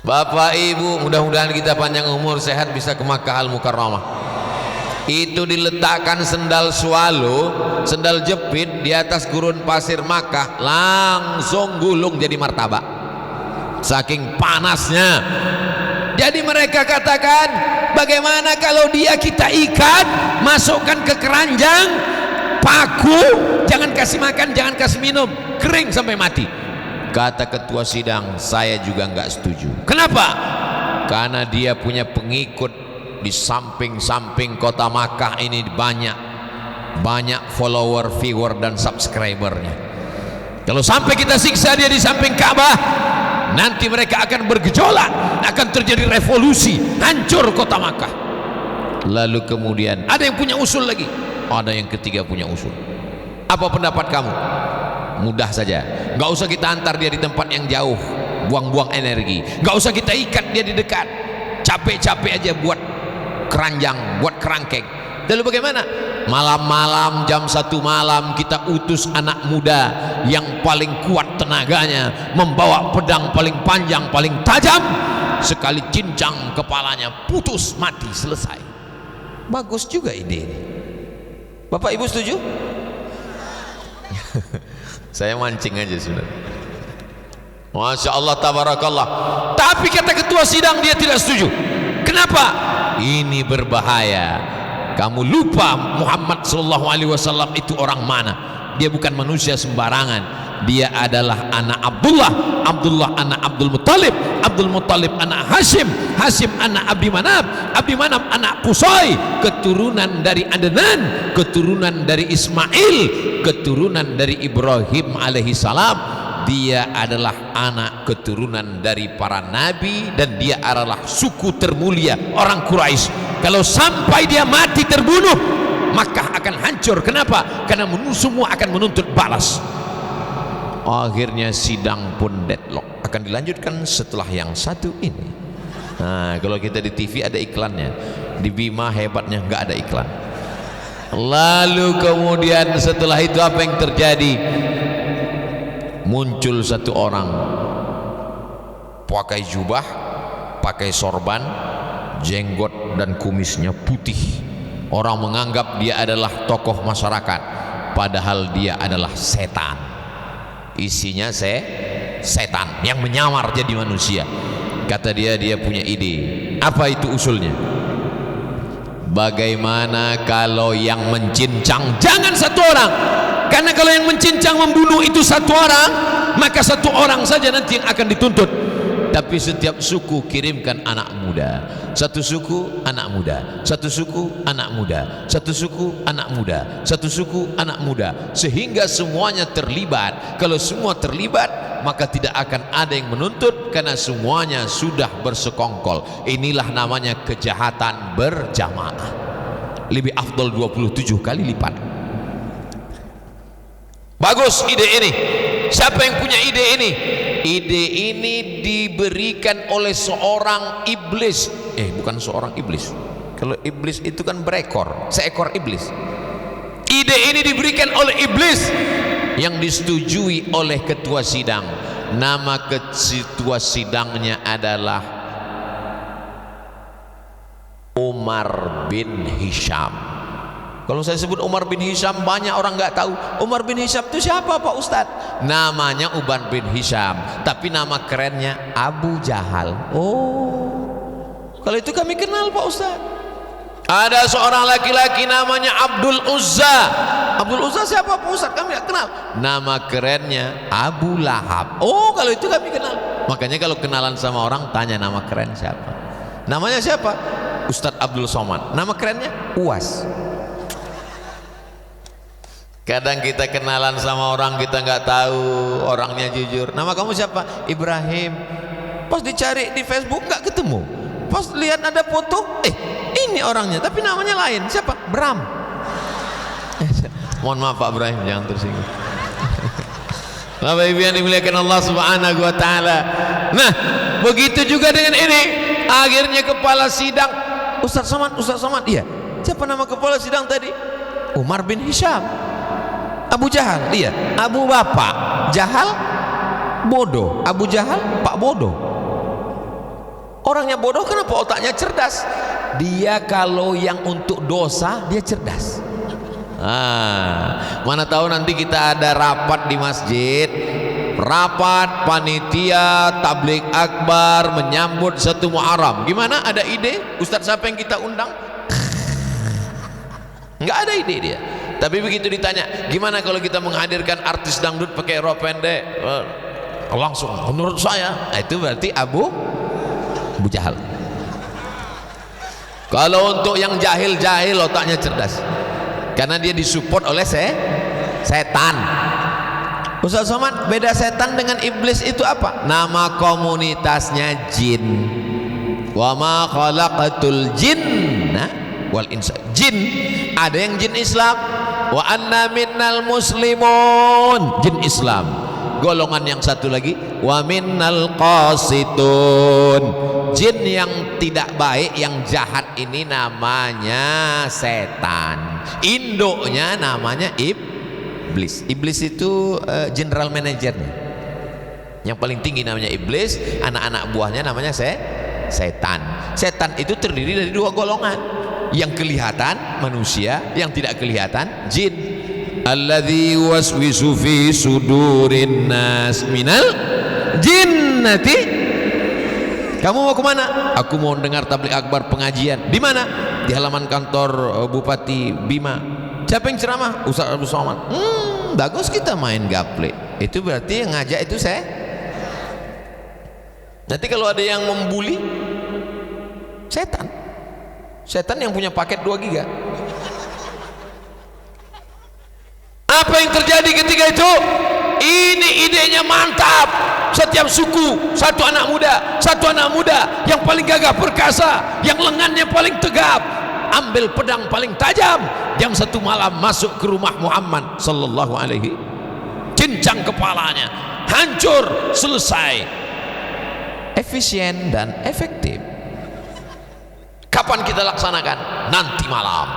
Bapak Ibu, mudah-mudahan kita panjang umur, sehat, bisa ke Makkah Al-Mukarramah. Itu diletakkan sendal swallow, sendal jepit di atas gurun pasir Makkah, langsung gulung jadi martabak, saking panasnya. Jadi mereka katakan, bagaimana kalau dia kita ikat, masukkan ke keranjang, paku jangan kasih makan, jangan kasih minum, kering sampai mati. Kata ketua sidang, saya juga nggak setuju. Kenapa? Karena dia punya pengikut di samping-samping kota Makkah ini, banyak follower, viewer dan subscribernya. Kalau sampai kita siksa dia di samping Ka'bah, nanti mereka akan bergejolak, akan terjadi revolusi, hancur kota Makkah. Lalu kemudian ada yang punya usul lagi, ada yang ketiga punya usul. Apa pendapat kamu? Mudah saja, nggak usah kita antar dia di tempat yang jauh, buang-buang energi. Nggak usah kita ikat dia di dekat, capek-capek aja buat keranjang, buat kerangkeng. Lalu bagaimana? Malam-malam jam 1 malam kita utus anak muda yang paling kuat tenaganya, membawa pedang paling panjang, paling tajam, sekali cincang kepalanya putus, mati, selesai. Bagus juga ide ini. Bapak Ibu setuju? Saya mancing aja sudah. Masya Allah, tabarakallah. Tapi kata ketua sidang dia tidak setuju. Kenapa? Ini berbahaya. Kamu lupa Muhammad sallallahu alaihi wasallam itu orang mana? Dia bukan manusia sembarangan. Dia adalah anak Abdullah, Abdullah anak Abdul Muttalib, Abdul Muttalib anak Hashim, Hashim anak Abdi Manaf, Abdi Manaf anak Qusay, keturunan dari Adnan, keturunan dari Ismail, keturunan dari Ibrahim alaihi salam. Dia adalah anak keturunan dari para nabi dan dia adalah suku termulia orang Quraisy. Kalau sampai dia mati terbunuh, Makkah akan hancur. Kenapa? Karena semua akan menuntut balas. Akhirnya sidang pun deadlock. Akan dilanjutkan setelah yang satu ini. Nah, kalau kita di TV ada iklannya, di Bima hebatnya nggak ada iklan. Lalu kemudian setelah itu apa yang terjadi? Muncul satu orang pakai jubah, pakai sorban, jenggot dan kumisnya putih. Orang menganggap dia adalah tokoh masyarakat, padahal dia adalah setan. Isinya setan yang menyamar jadi manusia. Kata dia punya ide. Apa itu usulnya? Bagaimana kalau yang mencincang jangan satu orang? Karena kalau yang mencincang membunuh itu satu orang, maka satu orang saja nanti yang akan dituntut. Tapi setiap suku kirimkan anak muda, satu suku anak muda, satu suku anak muda, satu suku anak muda, satu suku anak muda, sehingga semuanya terlibat. Kalau semua terlibat, maka tidak akan ada yang menuntut karena semuanya sudah bersekongkol. Inilah namanya kejahatan berjamaah. Lebih afdal 27 kali lipat. Bagus ide ini. Siapa yang punya ide ini? Ide ini diberikan oleh seorang iblis. Bukan seorang iblis. Kalau iblis itu kan berekor, seekor iblis. Ide ini diberikan oleh iblis yang disetujui oleh ketua sidang. Nama ketua sidangnya adalah Umar bin Hisham. Kalau saya sebut Umar bin Hisham, banyak orang nggak tahu Umar bin Hisham itu siapa Pak Ustadz. Namanya Umar bin Hisham, tapi nama kerennya Abu Jahal. Oh, kalau itu kami kenal Pak Ustadz. Ada seorang laki-laki namanya Abdul Uzza. Abdul Uzza siapa Pak Ustadz? Kami nggak kenal. Nama kerennya Abu Lahab. Oh, kalau itu kami kenal. Makanya kalau kenalan sama orang tanya nama keren siapa. Namanya siapa? Ustadz Abdul Somad. Nama kerennya Uwas. Kadang kita kenalan sama orang kita nggak tahu orangnya jujur. Nama kamu siapa? Ibrahim. Pas dicari di Facebook nggak ketemu. Pas lihat ada foto, ini orangnya, tapi namanya lain. Siapa? Bram. Mohon maaf Pak Ibrahim, jangan tersinggung. Bapak Ibu yang dimuliakan Allah Subhanahu wa taala. Nah, begitu juga dengan ini. Akhirnya kepala sidang Ustaz Somad, iya. Siapa nama kepala sidang tadi? Umar bin Hisham. Abu Jahal, iya. Abu bapak, Jahal bodoh. Abu Jahal pak bodoh. Orangnya bodoh kenapa otaknya cerdas? Dia kalau yang untuk dosa dia cerdas. Mana tahu nanti kita ada rapat di masjid, rapat panitia tabligh akbar menyambut 1 Muharram. Gimana? Ada ide? Ustadz siapa yang kita undang? Nggak ada ide dia. Tapi begitu ditanya, gimana kalau kita menghadirkan artis dangdut pakai rok pendek? Langsung, menurut saya, itu berarti Abu Jahal. Kalau untuk yang jahil-jahil, otaknya cerdas, karena dia disupport oleh setan. Ustaz Somad, beda setan dengan iblis itu apa? Nama komunitasnya jin. Wa ma khalaqatul jinna wal insa. Jin, ada yang jin Islam. Wa anna minnal muslimun, jin Islam. Golongan yang satu lagi, wa minnal qasitun, jin yang tidak baik, yang jahat ini namanya setan. Induknya namanya iblis. Iblis itu general manajernya, yang paling tinggi namanya iblis, anak-anak buahnya namanya setan. Setan itu terdiri dari dua golongan, yang kelihatan manusia, yang tidak kelihatan jin. Alladzi waswisu fi sudurin nas minal jinnati. Kamu mau kemana? Aku mau dengar tabligh akbar pengajian. Di mana? Di halaman kantor Bupati Bima. Siapa yang ceramah? Ustaz Abdul Somad. Bagus, kita main gaple. Itu berarti yang ngajak itu saya. Nanti kalau ada yang membuli, setan yang punya paket 2 giga. Apa yang terjadi ketika itu? Ini idenya mantap. Setiap suku satu anak muda yang paling gagah perkasa, yang lengannya paling tegap, ambil pedang paling tajam. Jam 1 malam masuk ke rumah Muhammad sallallahu alaihi, cincang kepalanya, hancur, selesai. Efisien dan efektif. Kapan kita laksanakan? Nanti malam,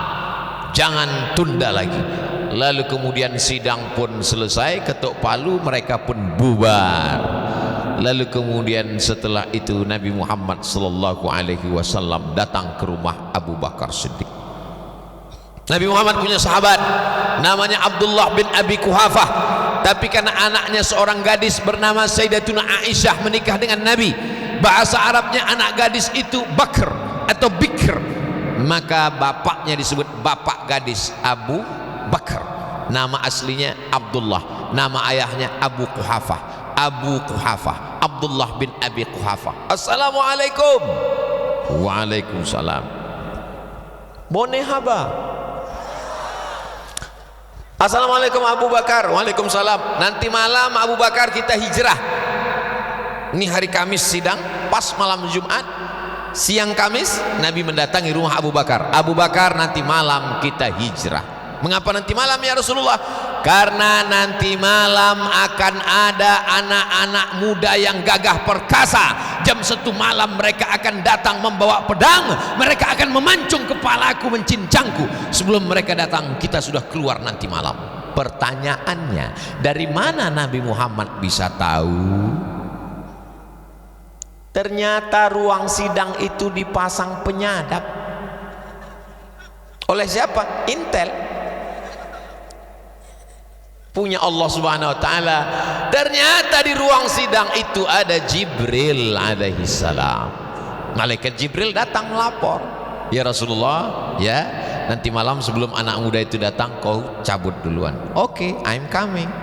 jangan tunda lagi. Lalu kemudian sidang pun selesai, ketuk palu, mereka pun bubar. Lalu kemudian setelah itu Nabi Muhammad sallallahu alaihi wasallam datang ke rumah Abu Bakar Siddiq. Nabi Muhammad punya sahabat namanya Abdullah bin Abi Quhafah, tapi karena anaknya seorang gadis bernama Sayyidatuna Aisyah menikah dengan Nabi, bahasa Arabnya anak gadis itu Bakr atau Bikr, maka bapaknya disebut bapak gadis Abu Bakar. Nama aslinya Abdullah, nama ayahnya Abu Quhafah. Abdullah bin Abi Quhafah. Assalamualaikum. Waalaikumsalam. Bone haba. Assalamualaikum Abu Bakar. Waalaikumsalam. Nanti malam Abu Bakar kita hijrah. Ini hari Kamis sidang, pas malam Jumat, siang Kamis Nabi mendatangi rumah Abu Bakar. Abu Bakar, nanti malam kita hijrah. Mengapa nanti malam ya Rasulullah? Karena nanti malam akan ada anak-anak muda yang gagah perkasa. Jam 1 malam mereka akan datang membawa pedang, mereka akan memancung kepalaku, mencincangku. Sebelum mereka datang, kita sudah keluar nanti malam. Pertanyaannya, dari mana Nabi Muhammad bisa tahu? Ternyata ruang sidang itu dipasang penyadap. Oleh siapa? Intel. Punya Allah Subhanahu wa taala. Ternyata di ruang sidang itu ada Jibril alaihi salam. Malaikat Jibril datang melapor, ya Rasulullah, ya nanti malam sebelum anak muda itu datang kau cabut duluan. Oke, I'm coming.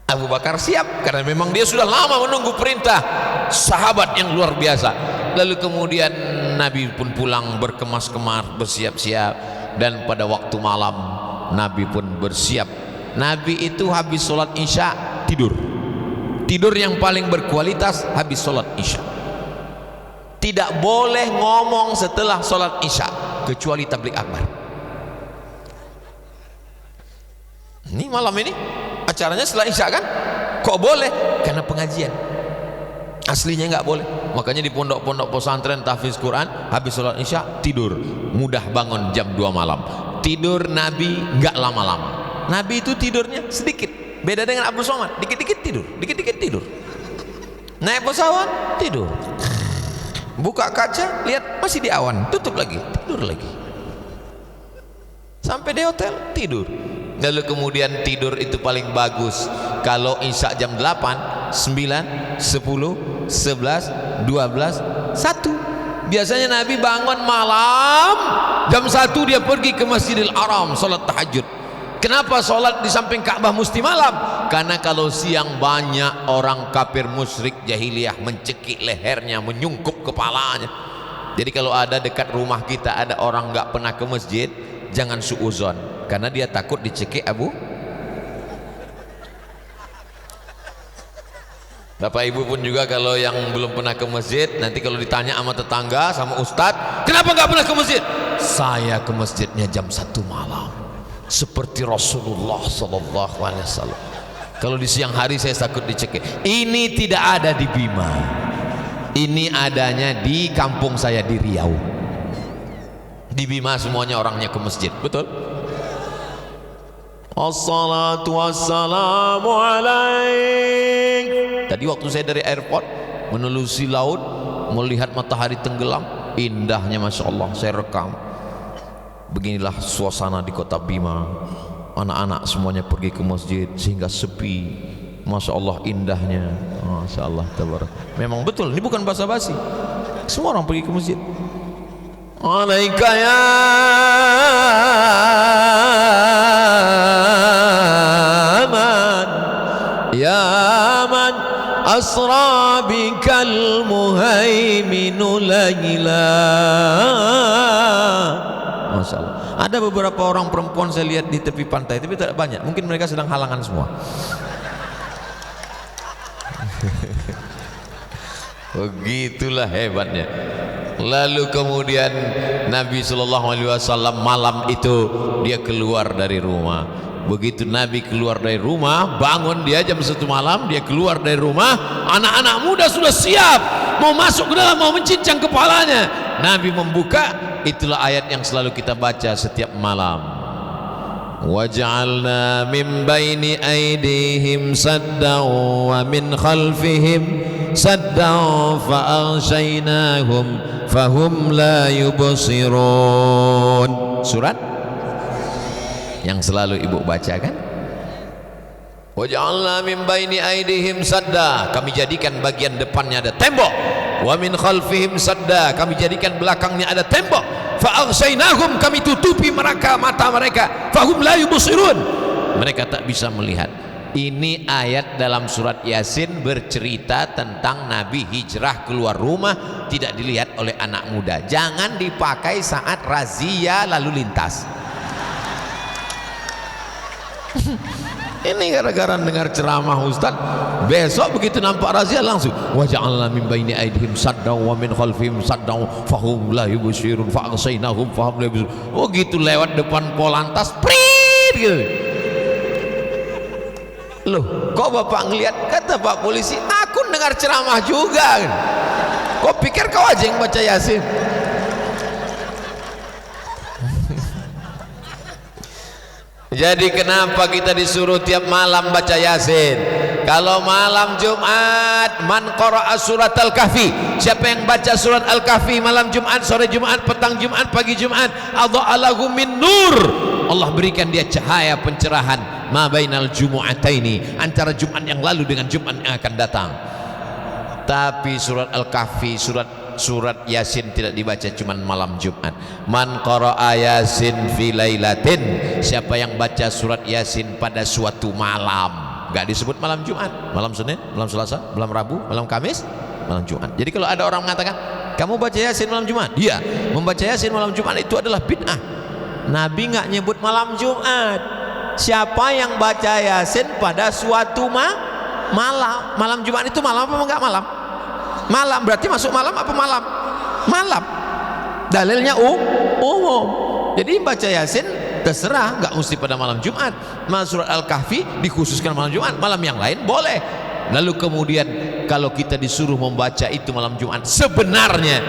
Abu Bakar siap karena memang dia sudah lama menunggu perintah, sahabat yang luar biasa. Lalu kemudian Nabi pun pulang berkemas-kemas, bersiap-siap, dan pada waktu malam Nabi pun bersiap. Nabi itu habis sholat isya tidur yang paling berkualitas habis sholat isya. Tidak boleh ngomong setelah sholat isya kecuali tabligh akbar. Ini malam ini acaranya setelah isya kan? Kok boleh? Karena pengajian. Aslinya nggak boleh. Makanya di pondok-pondok pesantren tahfiz Quran habis sholat isya tidur, mudah bangun jam 2 malam. Tidur Nabi nggak lama-lama. Nabi itu tidurnya sedikit. Beda dengan Abdul Somad, dikit-dikit tidur. Naik pesawat tidur. Buka kaca lihat masih di awan, tutup lagi, tidur lagi. Sampai di hotel tidur. Lalu kemudian tidur itu paling bagus kalau isya jam 8, 9, 10, 11, 12, 1. Biasanya Nabi bangun malam jam 1 dia pergi ke Masjidil Haram salat tahajud. Kenapa salat di samping Ka'bah mesti malam? Karena kalau siang banyak orang kafir musyrik jahiliyah mencekik lehernya, menyungkup kepalanya. Jadi kalau ada dekat rumah kita ada orang nggak pernah ke masjid, jangan suuzon, karena dia takut dicekik Abu. Bapak Ibu pun juga kalau yang belum pernah ke masjid, nanti kalau ditanya sama tetangga, sama ustadz, kenapa nggak pernah ke masjid? Saya ke masjidnya jam 1 malam, seperti Rasulullah Sallallahu Alaihi Wasallam. Kalau di siang hari saya takut dicekik. Ini tidak ada di Bima, ini adanya di kampung saya di Riau. Di Bima semuanya orangnya ke masjid, betul? Assalatu wassalamu alaik. Tadi waktu saya dari airport menelusuri laut, melihat matahari tenggelam, indahnya Masya Allah, saya rekam. Beginilah suasana di kota Bima. Anak-anak semuanya pergi ke masjid sehingga sepi. Masya Allah indahnya. Masya Allah tabarak. Memang betul, ini bukan basa-basi. Semua orang pergi ke masjid. Alaika ya man, ya man asra bikal muhaiminu layla. Masya Allah. Ada beberapa orang perempuan saya lihat di tepi pantai, tapi tidak banyak. Mungkin mereka sedang halangan semua. Begitulah hebatnya. Lalu kemudian Nabi Shallallahu Alaihi Wasallam malam itu dia keluar dari rumah. Begitu Nabi keluar dari rumah, bangun dia jam 1 malam, dia keluar dari rumah, anak-anak muda sudah siap mau masuk ke dalam, mau mencincang kepalanya. Nabi membuka, itulah ayat yang selalu kita baca setiap malam. Waj'alna min baini aydihim saddan wa min khalfihim saddan fa'aghshaynahum fahum la yubsirun. Surat yang selalu ibu baca kan? Waj'alna min baini aydihim sadda, kami jadikan bagian depannya ada tembok. Wa min khalfihim sadda, kami jadikan belakangnya ada tembok. Fa'aghshaynahum, kami tutupi mereka mata mereka. Fahum la yubsirun, mereka tak bisa melihat. Ini ayat dalam surat Yasin bercerita tentang Nabi hijrah keluar rumah tidak dilihat oleh anak muda. Jangan dipakai saat razia lalu lintas. Ini gara-gara dengar ceramah Ustaz, besok begitu nampak razia langsung waja'alna min baini aydihim saddan wa min khalfihim saddan fahum la yubsirun fa'aghshaynahum fahum la yubsirun. Oh gitu, lewat depan Polantas prit gitu. Loh, kok Bapak ngelihat? Kata Pak polisi, aku dengar ceramah juga. Kok pikir kau aja yang baca Yasin? Jadi kenapa kita disuruh tiap malam baca Yasin? Kalau malam Jumat, man qara'a surat Al-Kahfi, siapa yang baca surat Al-Kahfi malam Jumat, sore Jumat, petang Jumat, pagi Jumat, adha'a lahu min nur, Allah berikan dia cahaya pencerahan ma bainal jumu'ataini, antara Jumat yang lalu dengan Jumat yang akan datang. Tapi surat Al-Kahfi, surat Yasin tidak dibaca cuma malam Jumat. Man qara'a Yasin fi lailatin, siapa yang baca surat Yasin pada suatu malam, enggak disebut malam Jumat, malam Senin, malam Selasa, malam Rabu, malam Kamis, malam Jumat. Jadi kalau ada orang mengatakan kamu baca Yasin malam Jumat, dia membaca Yasin malam Jumat itu adalah bid'ah. Nabi enggak nyebut malam Jumat. Siapa yang baca Yasin pada suatu malam, malam Jumat itu malam apa enggak malam? Malam, berarti masuk malam apa malam? Malam. Dalilnya umum. Jadi baca Yasin terserah, nggak mesti pada malam Jumat. Surat Al-Kahfi dikhususkan malam Jumat, malam yang lain boleh. Lalu kemudian kalau kita disuruh membaca itu malam Jumat, sebenarnya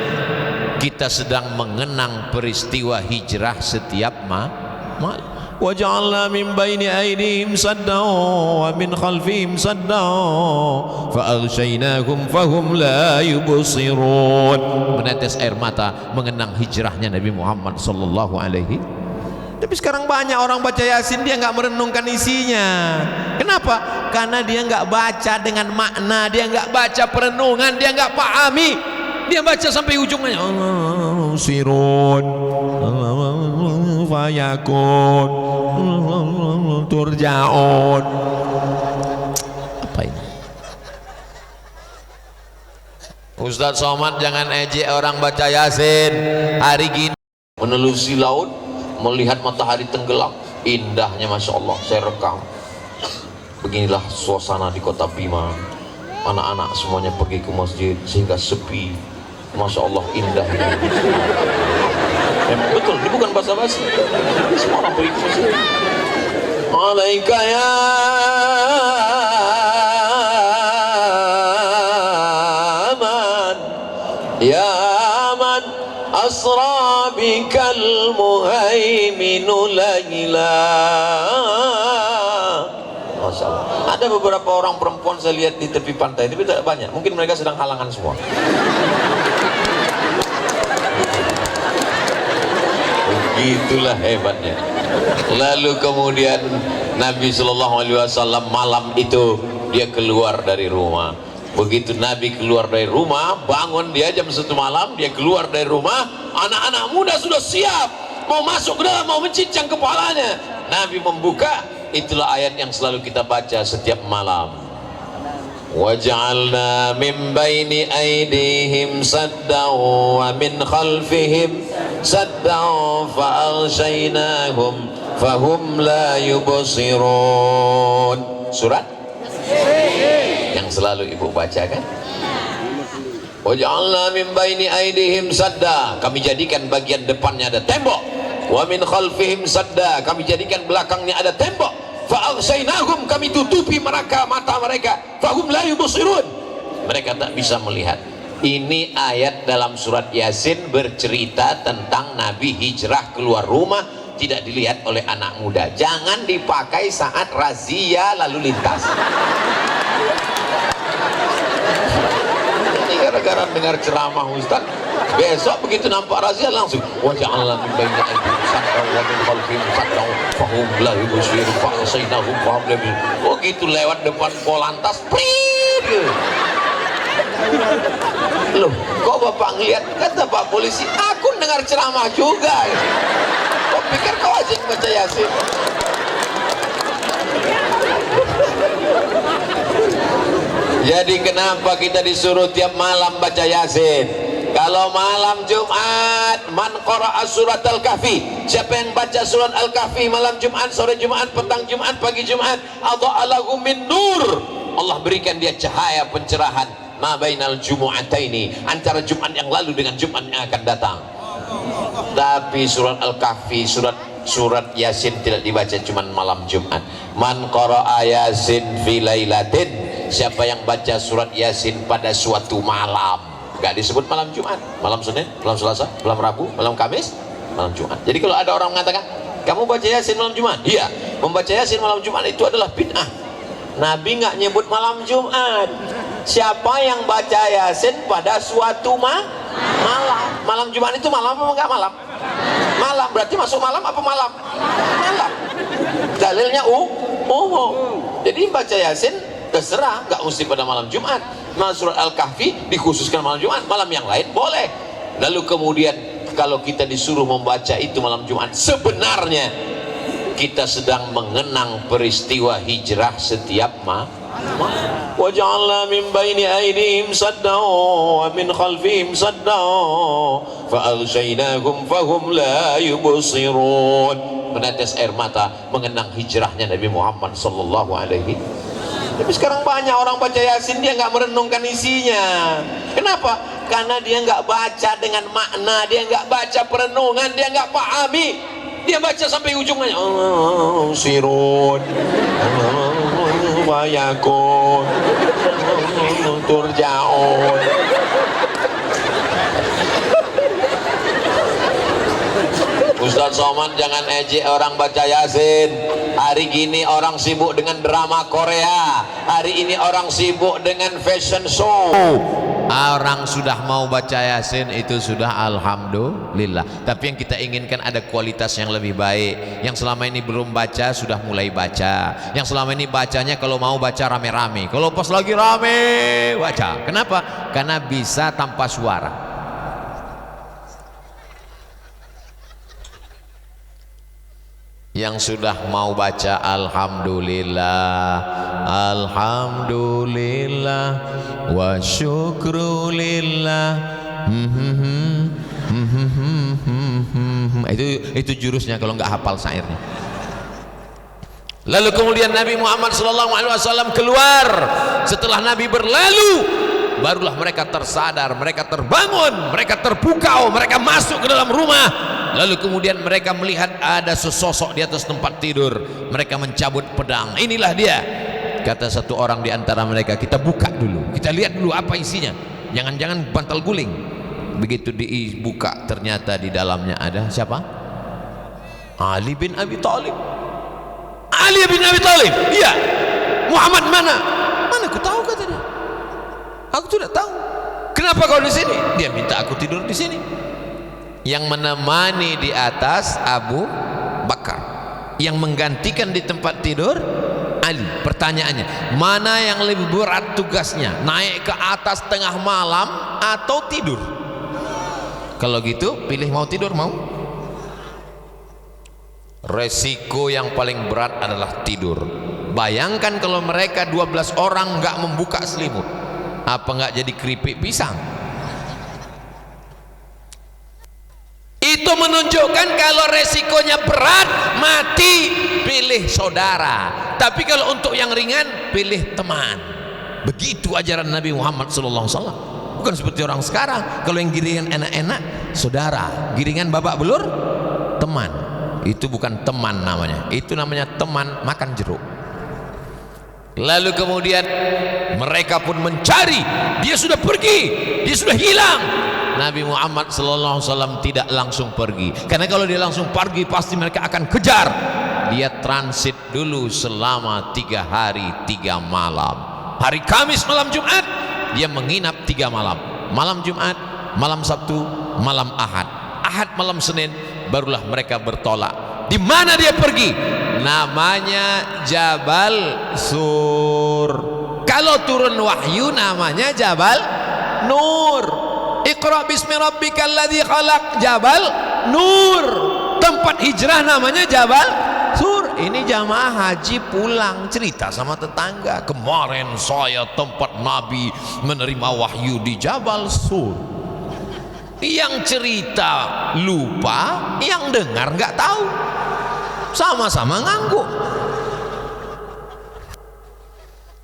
kita sedang mengenang peristiwa hijrah setiap malam. Waja'alna min baini aydihim saddan wa min khalfihim saddan fa'aghshaynahum fahum la yubsirun. Menetes air mata mengenang hijrahnya Nabi Muhammad sallallahu alaihi. Tapi sekarang banyak orang baca Yasin dia nggak merenungkan isinya. Kenapa? Karena dia nggak baca dengan makna, dia nggak baca perenungan, dia nggak pahami. Dia baca sampai ujungnya sirun fayakun turjaun. Apa ini? Ustadz Somad jangan ejek orang baca Yasin. Hari gini menelusi laut, melihat matahari tenggelam, indahnya Masya Allah. Saya rekam. Beginilah suasana di kota Bima. Anak-anak semuanya pergi ke masjid sehingga sepi. Masya Allah indahnya. Betul, ini bukan basa-basi. Semua orang pergi ke masjid. Alaika ya ya man asra bikal muhaiminu laila. Masya Allah. Ada beberapa orang perempuan saya lihat di tepi pantai, tapi tidak banyak. Mungkin mereka sedang halangan semua. Itulah hebatnya. Lalu kemudian Nabi SAW malam itu dia keluar dari rumah. Begitu Nabi keluar dari rumah, bangun dia jam 1 malam, dia keluar dari rumah, anak-anak muda sudah siap mau masuk ke dalam, mau mencincang kepalanya. Nabi membuka, itulah ayat yang selalu kita baca setiap malam. Waj'alna min baini aydihim saddan wa min khalfihim saddan fa'aghshaynahum fahum la yubsirun. Surat yang selalu ibu baca kan? Waj'alna min baini aydihim sadda, kami jadikan bagian depannya ada tembok. Wa min khalfihim sadda, kami jadikan belakangnya ada tembok. Fa'aghshaynahum, kami tutupi mereka, mata mereka. Fahum la yubsirun, mereka tak bisa melihat. Ini ayat dalam surat Yasin bercerita tentang Nabi hijrah keluar rumah, tidak dilihat oleh anak muda. Jangan dipakai saat razia lalu lintas. Ini gara-gara dengar ceramah Ustaz, besok begitu nampak razia langsung waja'alna min baini aydihim saddan wa min khalfihim saddan fahum la yubsirun fa'aghshaynahum fahum la yubsirun. Oh gitu, lewat depan Polantas prit. Loh, kok Bapak ngeliat? Kata Pak polisi, aku dengar ceramah juga. Kok pikir kau aja baca Yasin? Jadi kenapa kita disuruh tiap malam baca Yasin? Kalau malam Jumat, man qara'a surat Al-Kahfi, siapa yang baca surat Al-Kahfi malam Jumat, sore Jumat, petang Jumat, pagi Jumat, adha'alahu min nur, Allah berikan dia cahaya pencerahan ma bainal jumu'ataini, antara Jumat yang lalu dengan Jumat yang akan datang. Tapi surat Al-Kahfi, surat Yasin tidak dibaca cuma malam Jumat. Man qara'a Yasin fi lailatin, siapa yang baca surat Yasin pada suatu malam, gak disebut malam Jumat, malam Senin, malam Selasa, malam Rabu, malam Kamis, malam Jumat. Jadi kalau ada orang mengatakan kamu baca Yasin malam Jumat, iya, membaca Yasin malam Jumat itu adalah bid'ah. Nabi nggak nyebut malam Jumat. Siapa yang baca Yasin pada suatu malam? Malam Jumat itu malam apa enggak malam? Malam, berarti masuk malam apa malam? Malam. Dalilnya jadi baca Yasin terserah, nggak mesti pada malam Jumat. Malam surat Al-Kahfi dikhususkan malam Jumat, malam yang lain boleh. Lalu kemudian kalau kita disuruh membaca itu malam Jumat, sebenarnya kita sedang mengenang peristiwa hijrah setiap malam. Waja'alna min baini aydihim saddan wa min khalfihim saddan fa'aghshaynahum fahum la yubsirun. Menetes air mata mengenang hijrahnya Nabi Muhammad sallallahu alaihi. Tapi sekarang banyak orang baca Yasin dia nggak merenungkan isinya. Kenapa? Karena dia nggak baca dengan makna, dia nggak baca perenungan, dia nggak pahami. Dia baca sampai ujungnya sirun wayakun turjaun. Ustadz Somad jangan ejek orang baca Yasin. Hari gini orang sibuk dengan drama Korea, hari ini orang sibuk dengan fashion show. Orang sudah mau baca Yasin itu sudah alhamdulillah. Tapi yang kita inginkan ada kualitas yang lebih baik. Yang selama ini belum baca sudah mulai baca. Yang selama ini bacanya kalau mau baca rame-rame, kalau pas lagi rame baca. Kenapa? Karena bisa tanpa suara. Yang sudah mau baca alhamdulillah, alhamdulillah wa syukrulillah. Itu jurusnya kalau nggak hafal syairnya. Lalu kemudian Nabi Muhammad SAW keluar. Setelah Nabi berlalu, barulah mereka tersadar, mereka terbangun, mereka terpukau, mereka masuk ke dalam rumah. Lalu kemudian mereka melihat ada sesosok di atas tempat tidur. Mereka mencabut pedang. Inilah dia. Kata satu orang di antara mereka, kita buka dulu, kita lihat dulu apa isinya. Jangan-jangan bantal guling. Begitu dibuka, ternyata di dalamnya ada siapa? Ali bin Abi Thalib. Ali bin Abi Thalib. Iya. Muhammad mana? Mana aku tahu, kata dia. Aku tidak tahu. Kenapa kau di sini? Dia minta aku tidur di sini. Yang menemani di atas Abu Bakar, yang menggantikan di tempat tidur Ali. Pertanyaannya, mana yang lebih berat tugasnya? Naik ke atas tengah malam atau tidur? Kalau gitu pilih mau tidur, mau? Resiko yang paling berat adalah tidur. Bayangkan kalau mereka 12 orang nggak membuka selimut, apa nggak jadi keripik pisang? Itu menunjukkan kalau resikonya berat, mati, pilih saudara. Tapi kalau untuk yang ringan, pilih teman. Begitu ajaran Nabi Muhammad SAW. Bukan seperti orang sekarang, kalau yang giringan enak-enak, saudara. Giringan babak belur, teman. Itu bukan teman namanya, itu namanya teman makan jeruk. Lalu kemudian mereka pun mencari. Dia sudah pergi, dia sudah hilang. Nabi Muhammad SAW tidak langsung pergi, karena kalau dia langsung pergi pasti mereka akan kejar. Dia transit dulu selama 3 hari 3 malam. Hari Kamis malam Jumat dia menginap 3 malam. Malam Jumat, malam Sabtu, malam Ahad. Ahad malam Senin barulah mereka bertolak. Di mana dia pergi? Namanya Jabal Sur. Kalau turun wahyu namanya Jabal Nur. Iqra bismi rabbikal ladzi khalaq, Jabal Nur. Tempat hijrah namanya Jabal Sur. Ini jamaah haji pulang cerita sama tetangga, kemarin saya tempat Nabi menerima wahyu di Jabal Sur. Yang cerita lupa, yang dengar nggak tahu, sama-sama ngangguk.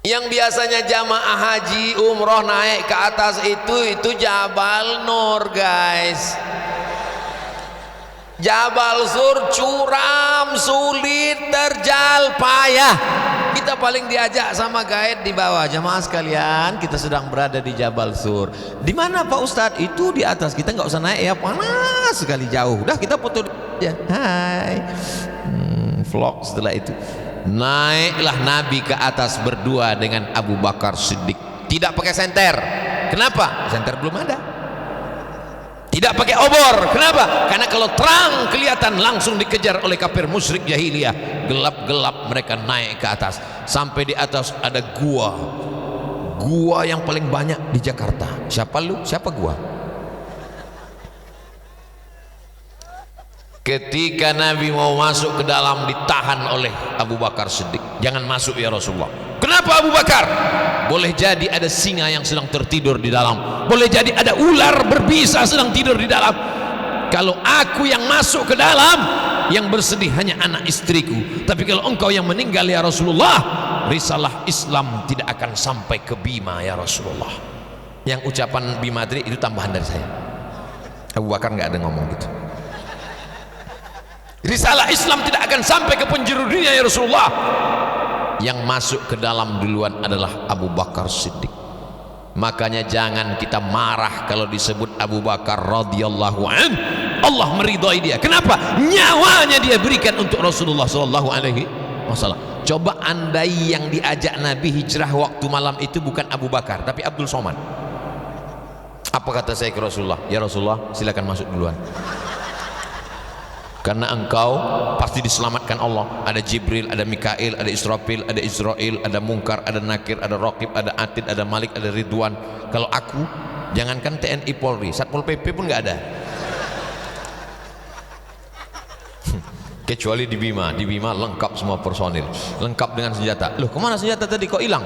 Yang biasanya jamaah haji umroh naik ke atas itu Jabal Nur, guys. Jabal Sur curam, sulit, terjal, payah. Kita paling diajak sama guide di bawah. Jamaah sekalian, kita sedang berada di Jabal Sur. Di mana Pak Ustadz? Itu di atas. Kita nggak usah naik ya, panas sekali, jauh. Udah kita foto aja. Hai. Vlog setelah itu. Naiklah Nabi ke atas berdua dengan Abu Bakar Siddiq. Tidak pakai senter. Kenapa? Senter belum ada. Tidak pakai obor. Kenapa? Karena kalau terang kelihatan langsung dikejar oleh kafir musyrik jahiliyah. Gelap-gelap mereka naik ke atas. Sampai di atas ada gua. Gua yang paling banyak di Jakarta. Siapa lu? Siapa gua? Ketika Nabi mau masuk ke dalam, ditahan oleh Abu Bakar Siddiq. Jangan masuk ya Rasulullah. Kenapa Abu Bakar? Boleh jadi ada singa yang sedang tertidur di dalam, boleh jadi ada ular berbisa sedang tidur di dalam. Kalau aku yang masuk ke dalam, yang bersedih hanya anak istriku. Tapi kalau engkau yang meninggal ya Rasulullah, risalah Islam tidak akan sampai ke Bima ya Rasulullah. Yang ucapan Bimadri itu tambahan dari saya. Abu Bakar nggak ada ngomong gitu. Risalah Islam tidak akan sampai ke penjuru dunia ya Rasulullah. Yang masuk ke dalam duluan adalah Abu Bakar Siddiq. Makanya jangan kita marah kalau disebut Abu Bakar radhiyallahu an. Allah meridhai dia. Kenapa? Nyawanya dia berikan untuk Rasulullah sallallahu alaihi wasallam. Coba andai yang diajak Nabi hijrah waktu malam itu bukan Abu Bakar tapi Abdul Somad. Apa kata saya ke Rasulullah? Ya Rasulullah, silakan masuk duluan, karena engkau pasti diselamatkan Allah. Ada Jibril, ada Mikail, ada Israfil, ada Israel, ada Munkar, ada Nakir, ada Raqib, ada Atid, ada Malik, ada Ridwan. Kalau aku, jangankan TNI Polri, Satpol PP pun nggak ada. Kecuali di Bima lengkap semua personil, lengkap dengan senjata. Loh, kemana senjata tadi kok hilang?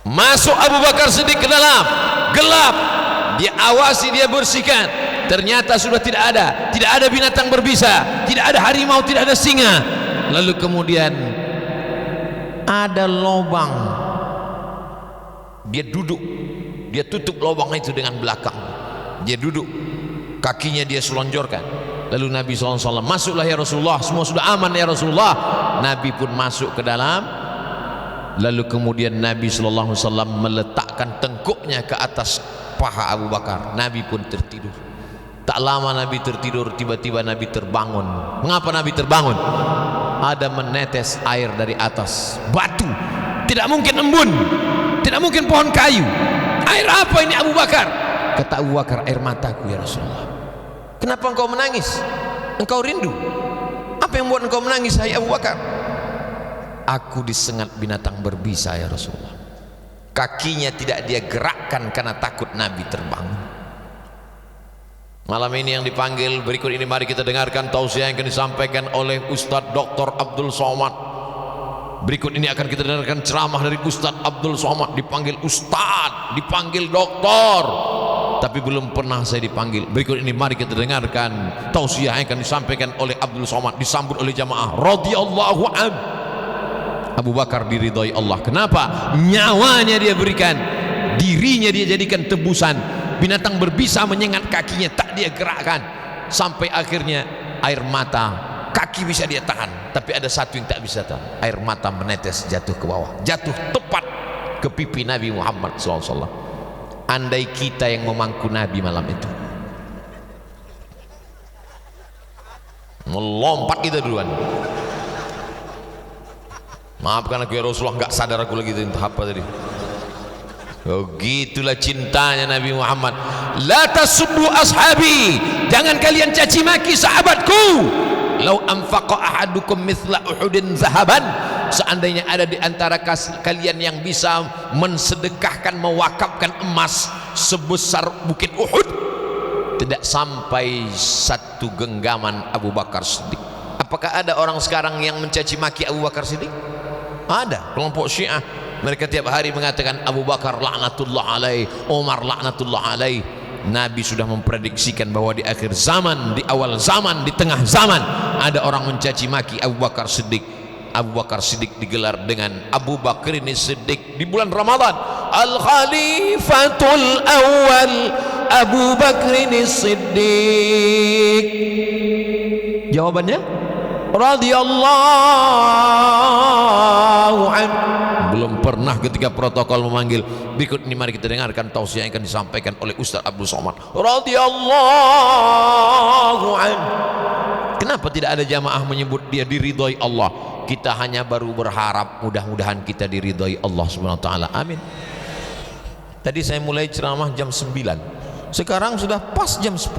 Masuk Abu Bakar Siddiq ke dalam, gelap, dia awasi, dia bersihkan. Ternyata sudah tidak ada binatang berbisa, tidak ada harimau, tidak ada singa. Lalu kemudian ada lubang, dia duduk, dia tutup lubang itu dengan belakang, dia duduk, kakinya dia selonjorkan. Lalu Nabi SAW, masuklah ya Rasulullah, semua sudah aman ya Rasulullah. Nabi pun masuk ke dalam. Lalu kemudian Nabi SAW meletakkan tengkuknya ke atas paha Abu Bakar. Nabi pun tertidur. Tak lama Nabi tertidur, tiba-tiba Nabi terbangun. Mengapa Nabi terbangun? Ada menetes air dari atas batu. Tidak mungkin embun, tidak mungkin pohon kayu. Air apa ini Abu Bakar? Kata Abu Bakar, air mataku ya Rasulullah. Kenapa engkau menangis? Engkau rindu. Apa yang membuat engkau menangis, hai Abu Bakar? Aku disengat binatang berbisa ya Rasulullah. Kakinya tidak dia gerakkan karena takut Nabi terbangun. Malam ini yang dipanggil berikut ini, mari kita dengarkan tausiah yang akan disampaikan oleh Ustadz Dr. Abdul Somad. Berikut ini akan kita dengarkan ceramah dari Ustadz Abdul Somad. Dipanggil Ustadz, dipanggil doktor, tapi belum pernah saya dipanggil. Berikut ini mari kita dengarkan tausiah yang akan disampaikan oleh Abdul Somad, disambut oleh jamaah radhiyallahu anhu. Abu Bakar diridhoi Allah. Kenapa? Nyawanya dia berikan, dirinya dia jadikan tebusan. Binatang berbisa menyengat kakinya, tak dia gerakkan, sampai akhirnya air mata, kaki bisa dia tahan, tapi ada satu yang tak bisa tahan, air mata menetes jatuh ke bawah, jatuh tepat ke pipi Nabi Muhammad SAW. Andai kita yang memangku Nabi malam itu, melompat kita duluan. Maafkan aku ya Rasulullah, nggak sadar aku lagi itu apa tadi. Oh, gitulah cintanya Nabi Muhammad. La tasubbu ashabi, jangan kalian caci maki sahabatku. Lau anfaqa ahadukum mithla uhudin zahaban, seandainya ada di antara kalian yang bisa mensedekahkan, mewakafkan emas sebesar bukit Uhud, tidak sampai satu genggaman Abu Bakar Siddiq. Apakah ada orang sekarang yang mencaci maki Abu Bakar Siddiq? Ada kelompok Syiah, mereka tiap hari mengatakan Abu Bakar laknatullah alaih, Umar laknatullah alaih. Nabi sudah memprediksikan bahwa di akhir zaman, di awal zaman, di tengah zaman ada orang mencaci maki Abu Bakar Siddiq. Abu Bakar Siddiq digelar dengan Abu Bakrin Siddiq di bulan Ramadan. Al-Khalifatul Awal Abu Bakrin Siddiq. Jawabannya radhiyallahu anhu. Belum pernah ketika protokol memanggil. Berikut ini mari kita dengarkan tausiah yang akan disampaikan oleh Ustaz Abdul Somad radhiyallahu anhu. Kenapa tidak ada jamaah menyebut dia diridhoi Allah? Kita hanya baru berharap mudah-mudahan kita diridhoi Allah Subhanahu wa taala. Amin. Tadi saya mulai ceramah jam 9, sekarang sudah pas jam 10.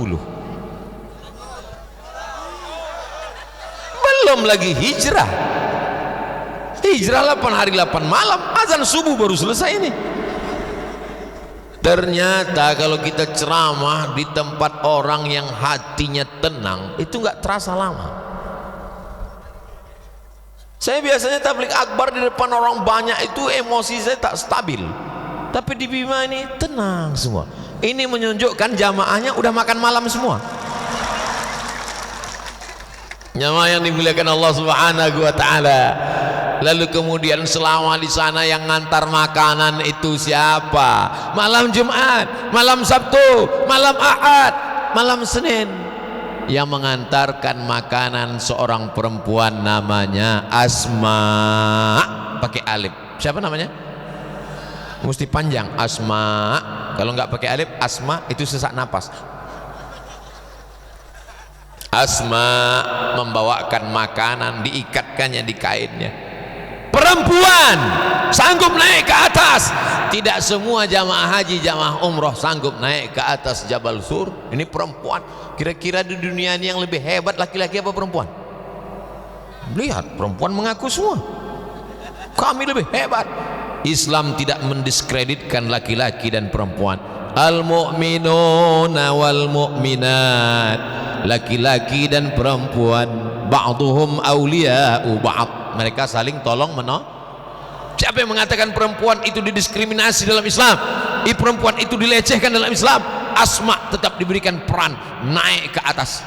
Belum lagi hijrah 8 hari 8 malam, azan subuh baru selesai ini. Ternyata kalau kita ceramah di tempat orang yang hatinya tenang, itu nggak terasa lama. Saya biasanya tabligh akbar di depan orang banyak itu emosi saya tak stabil, tapi di Bima ini tenang semua. Ini menunjukkan jamaahnya udah makan malam semua. Jamaah yang dimuliakan Allah Subhanahu wa taala. Lalu kemudian selama di sana yang ngantar makanan itu siapa? Malam Jumat, malam Sabtu, malam Ahad, malam Senin. Yang mengantarkan makanan seorang perempuan namanya Asma, pakai alif. Siapa namanya? Mesti panjang, Asma. Kalau nggak pakai alif, Asma itu sesak napas. Asma membawakan makanan, diikatkannya di kainnya. perempuan sanggup naik ke atas. Tidak semua jamaah haji, jamaah umroh sanggup naik ke atas Jabal Sur. Ini perempuan. Kira-kira di dunia ini yang lebih hebat laki-laki apa perempuan? Lihat, perempuan mengaku semua kami lebih hebat. Islam tidak mendiskreditkan laki-laki dan perempuan. Al-mu'minuna wal mu'minat, laki-laki dan perempuan, ba'duhum awliya'u ba'd, mereka saling tolong menolong. Siapa yang mengatakan perempuan itu didiskriminasi dalam Islam, perempuan itu dilecehkan dalam Islam? Asma tetap diberikan peran naik ke atas.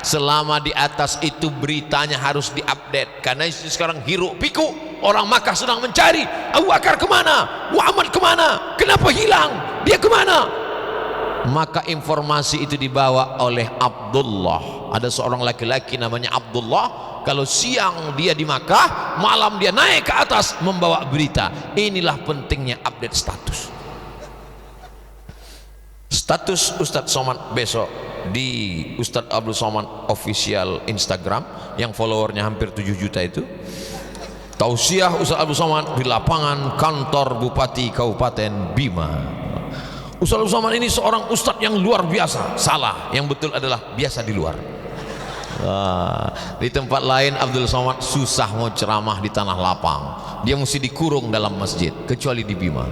Selama di atas itu beritanya harus diupdate, karena sekarang hiruk pikuk orang Makkah sedang mencari Abu Bakar kemana, Muhammad kemana, kenapa hilang, dia kemana. Maka informasi itu dibawa oleh Abdullah. Ada seorang laki-laki namanya Abdullah. Kalau siang dia di Makkah, malam dia naik ke atas membawa berita. Inilah pentingnya update status. Status Ustadz Somad besok di Ustadz Abdul Somad official Instagram yang followernya hampir 7 juta itu. Tausiah Ustadz Abdul Somad di lapangan kantor Bupati Kabupaten Bima. Ustadz Abdul Somad ini seorang ustadz yang luar biasa. Salah, yang betul adalah biasa di luar. Di tempat lain Abdul Somad susah mau ceramah di tanah lapang, dia mesti dikurung dalam masjid, kecuali di Bima.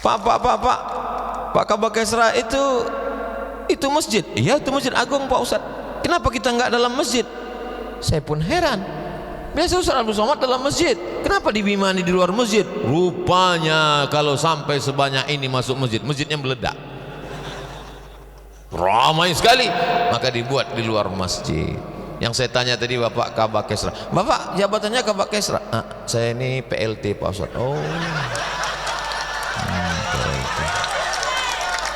Pak Kabak Kesra itu masjid. Iya, itu masjid agung Pak Ustadz. Kenapa kita nggak dalam masjid? Saya pun heran. Biasa Ustadz Abdul Somad dalam masjid, kenapa di Bima ini di luar masjid? Rupanya kalau sampai sebanyak ini masuk masjid, masjidnya meledak, ramai sekali, maka dibuat di luar masjid. Yang saya tanya tadi Bapak Kabak Kesra, Bapak jabatannya Kabak Kesra? Saya ini PLT Pak Ustadz. Oh,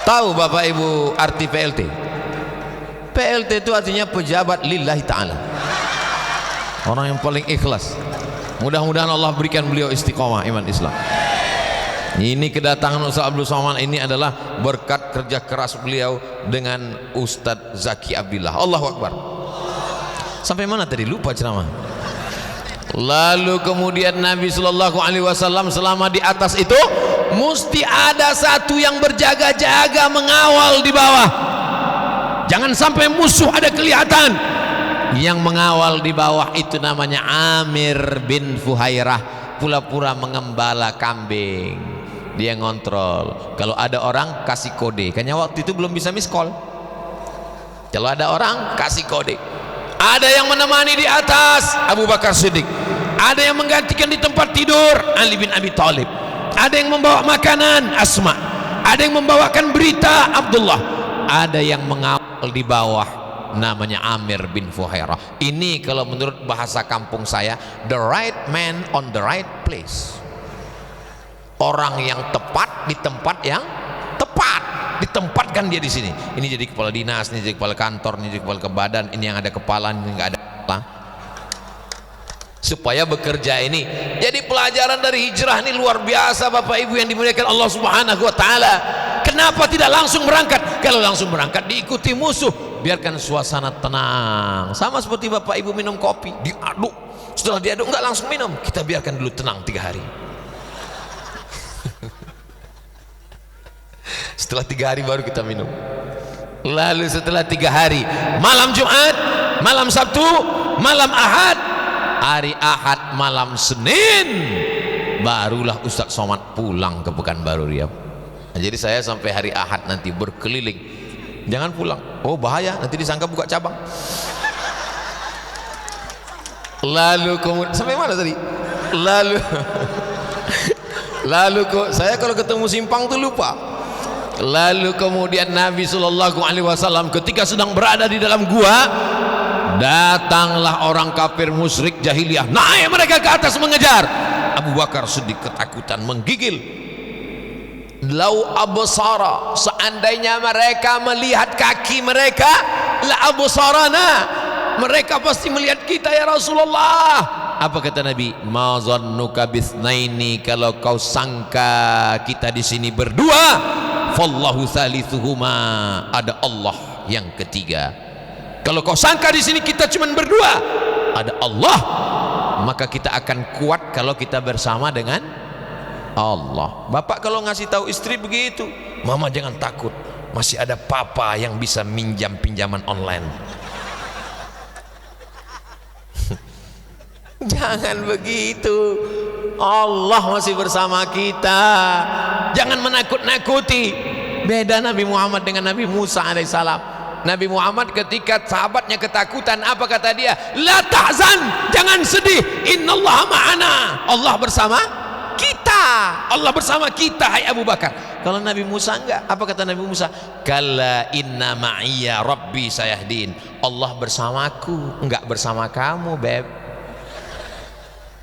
tahu Bapak Ibu arti PLT? PLT itu artinya pejabat lillahi ta'ala, orang yang paling ikhlas. Mudah-mudahan Allah berikan beliau istiqomah iman Islam. Ini kedatangan Ustaz Abdul Somad ini adalah berkat kerja keras beliau dengan Ustadz Zaki Abdillah. Allahu Akbar. Sampai mana tadi, lupa ceramah. Lalu kemudian Nabi Sallallahu Alaihi Wasallam selama di atas itu mesti ada satu yang berjaga-jaga mengawal di bawah. Jangan sampai musuh ada kelihatan. Yang mengawal di bawah itu namanya Amir bin Fuhairah, pura-pura mengembala kambing. Dia ngontrol. Kalau ada orang kasih kode. Kayaknya waktu itu belum bisa miss call. Kalau ada orang kasih kode. Ada yang menemani di atas Abu Bakar Siddiq. Ada yang menggantikan di tempat tidur Ali bin Abi Thalib. Ada yang membawa makanan Asma. Ada yang membawakan berita Abdullah. Ada yang mengawal di bawah namanya Amir bin Fuhairah. Ini kalau menurut bahasa kampung saya, the right man on the right place. Orang yang tepat di tempat yang tepat, ditempatkan dia di sini. Ini jadi kepala dinas, ini jadi kepala kantor, ini jadi kepala badan, ini yang ada kepala, ini nggak ada kepala. Supaya bekerja ini. Jadi pelajaran dari hijrah ini luar biasa Bapak Ibu yang dimuliakan Allah Subhanahu wa taala. Kenapa tidak langsung berangkat? Kalau langsung berangkat diikuti musuh. Biarkan suasana tenang. Sama seperti Bapak Ibu minum kopi, diaduk. Setelah diaduk nggak langsung minum, kita biarkan dulu tenang 3 hari. Setelah 3 hari baru kita minum. Lalu setelah 3 hari, malam Jumat, malam Sabtu, malam Ahad, hari Ahad malam Senin, barulah Ustadz Somad pulang ke Pekanbaru Riau. Nah, jadi saya sampai hari Ahad nanti berkeliling. Jangan pulang, oh bahaya, nanti disangka buka cabang. Lalu kemudian sampai mana tadi? Lalu kok saya kalau ketemu simpang tuh lupa. Lalu kemudian Nabi Sallallahu Alaihi Wasallam ketika sedang berada di dalam gua, datanglah orang kafir musyrik jahiliyah, naik mereka ke atas mengejar. Abu Bakar Siddiq ketakutan menggigil. Lau absara, seandainya mereka melihat kaki mereka, la absarana, mereka pasti melihat kita ya Rasulullah. Apa kata Nabi? Ma zannuka bisnaini, kalau kau sangka kita di sini berdua, fallahu thalithuhuma, ada Allah yang ketiga. Kalau kau sangka di sini kita cuma berdua, ada Allah, maka kita akan kuat kalau kita bersama dengan Allah. Bapak kalau ngasih tahu istri begitu, mama jangan takut, masih ada papa yang bisa minjam pinjaman online. Jangan begitu, Allah masih bersama kita. Jangan menakut-nakuti. Beda Nabi Muhammad dengan Nabi Musa alaihissalam. Nabi Muhammad ketika sahabatnya ketakutan, apa kata dia? La tahzan, jangan sedih, innallaha ma'ana, Allah bersama kita. Allah bersama kita, hai Abu Bakar. Kalau Nabi Musa enggak, apa kata Nabi Musa? Kalla inna ma'iyya rabbi sayahdin, Allah bersamaku, enggak bersama kamu, beb.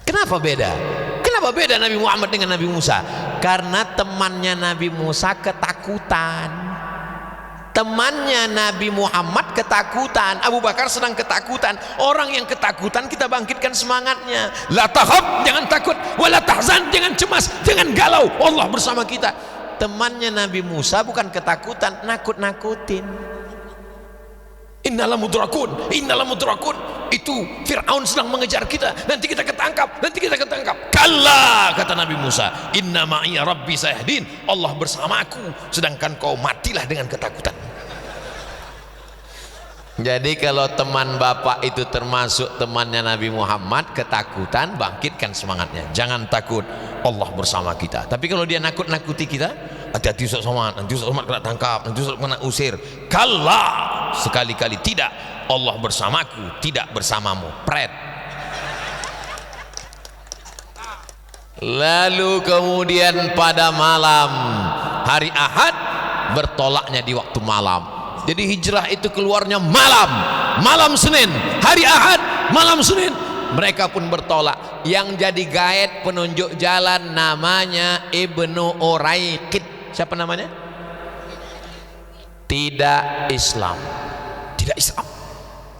Kenapa beda? Kenapa beda Nabi Muhammad dengan Nabi Musa? Karena temannya Nabi Musa ketakutan. Temannya Nabi Muhammad ketakutan, Abu Bakar sedang ketakutan. Orang yang ketakutan kita bangkitkan semangatnya. La takhaf, jangan takut. Wala tahzan, jangan cemas, jangan galau, Allah bersama kita. Temannya Nabi Musa bukan ketakutan, nakut-nakutin. Innalam mudrakun, innalam mudrakun. Itu Fir'aun sedang mengejar kita, nanti kita ketangkap, nanti kita ketangkap. Kalla, kata Nabi Musa, inna ma'iya rabbi sayahdin, Allah bersamaku, sedangkan kau matilah dengan ketakutan. Jadi kalau teman bapak itu termasuk temannya Nabi Muhammad, ketakutan, bangkitkan semangatnya. Jangan takut, Allah bersama kita. Tapi kalau dia nakut-nakuti kita, hati-hati Ustaz Somad, nanti Ustaz Somad kena tangkap, nanti Ustaz kena usir. Kalla, sekali-kali tidak, Allah bersamaku, tidak bersamamu. Pret. Lalu kemudian pada malam hari Ahad, bertolaknya di waktu malam. Jadi hijrah itu keluarnya malam Senin, hari Ahad, malam Senin. Mereka pun bertolak. Yang jadi guide penunjuk jalan namanya Ibnu Uraiqid. Siapa namanya? Tidak Islam. Tidak Islam.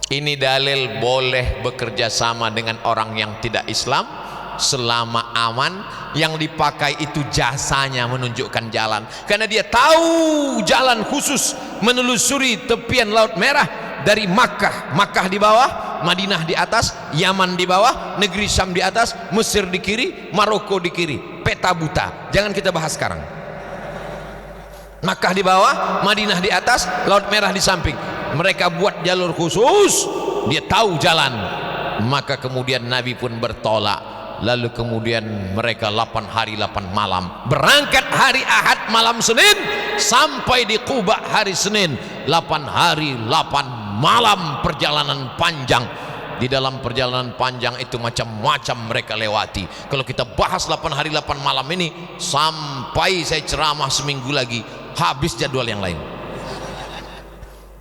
Ini dalil boleh bekerja sama dengan orang yang tidak Islam selama aman. Yang dipakai itu jasanya menunjukkan jalan, karena dia tahu jalan khusus menelusuri tepian Laut Merah dari Makkah di bawah, Madinah di atas, Yaman di bawah, negeri Syam di atas, Mesir di kiri, Maroko di kiri. Peta buta, jangan kita bahas sekarang. Makkah di bawah, Madinah di atas, Laut Merah di samping. Mereka buat jalur khusus, dia tahu jalan. Maka kemudian Nabi pun bertolak. Lalu kemudian mereka 8 hari 8 malam berangkat hari Ahad malam Senin sampai di Quba hari Senin. 8 hari 8 malam perjalanan panjang. Di dalam perjalanan panjang itu macam-macam mereka lewati. Kalau kita bahas 8 hari 8 malam ini sampai saya ceramah seminggu lagi, habis jadwal yang lain.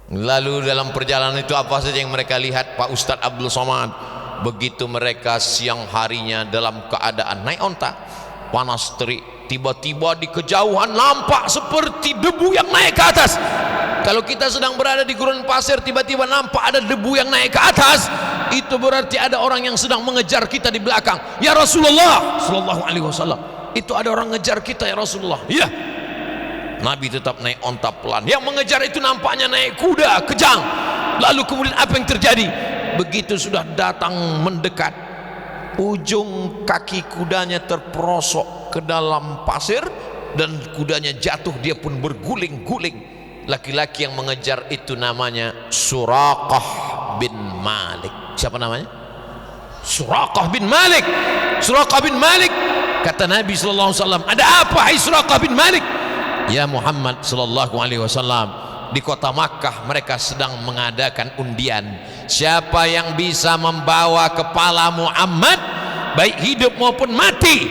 Lalu dalam perjalanan itu apa saja yang mereka lihat, Pak Ustadz Abdul Somad? Begitu mereka siang harinya dalam keadaan naik onta, panas terik, tiba-tiba di kejauhan nampak seperti debu yang naik ke atas. Kalau kita sedang berada di gurun pasir, tiba-tiba nampak ada debu yang naik ke atas, itu berarti ada orang yang sedang mengejar kita di belakang. Ya Rasulullah sallallahu alaihi wasallam, itu ada orang ngejar kita ya Rasulullah. Iya. Nabi tetap naik onta pelan. Yang mengejar itu nampaknya naik kuda kejang. Lalu kemudian apa yang terjadi? Begitu sudah datang mendekat, ujung kaki kudanya terperosok ke dalam pasir dan kudanya jatuh, dia pun berguling-guling. Laki-laki yang mengejar itu namanya Suraqah bin Malik. Siapa namanya? Suraqah bin Malik. Suraqah bin Malik, kata Nabi sallallahu alaihi wasallam, ada apa hai Suraqah bin Malik? Ya Muhammad sallallahu alaihi wasallam, di kota Makkah mereka sedang mengadakan undian. Siapa yang bisa membawa kepala Muhammad baik hidup maupun mati,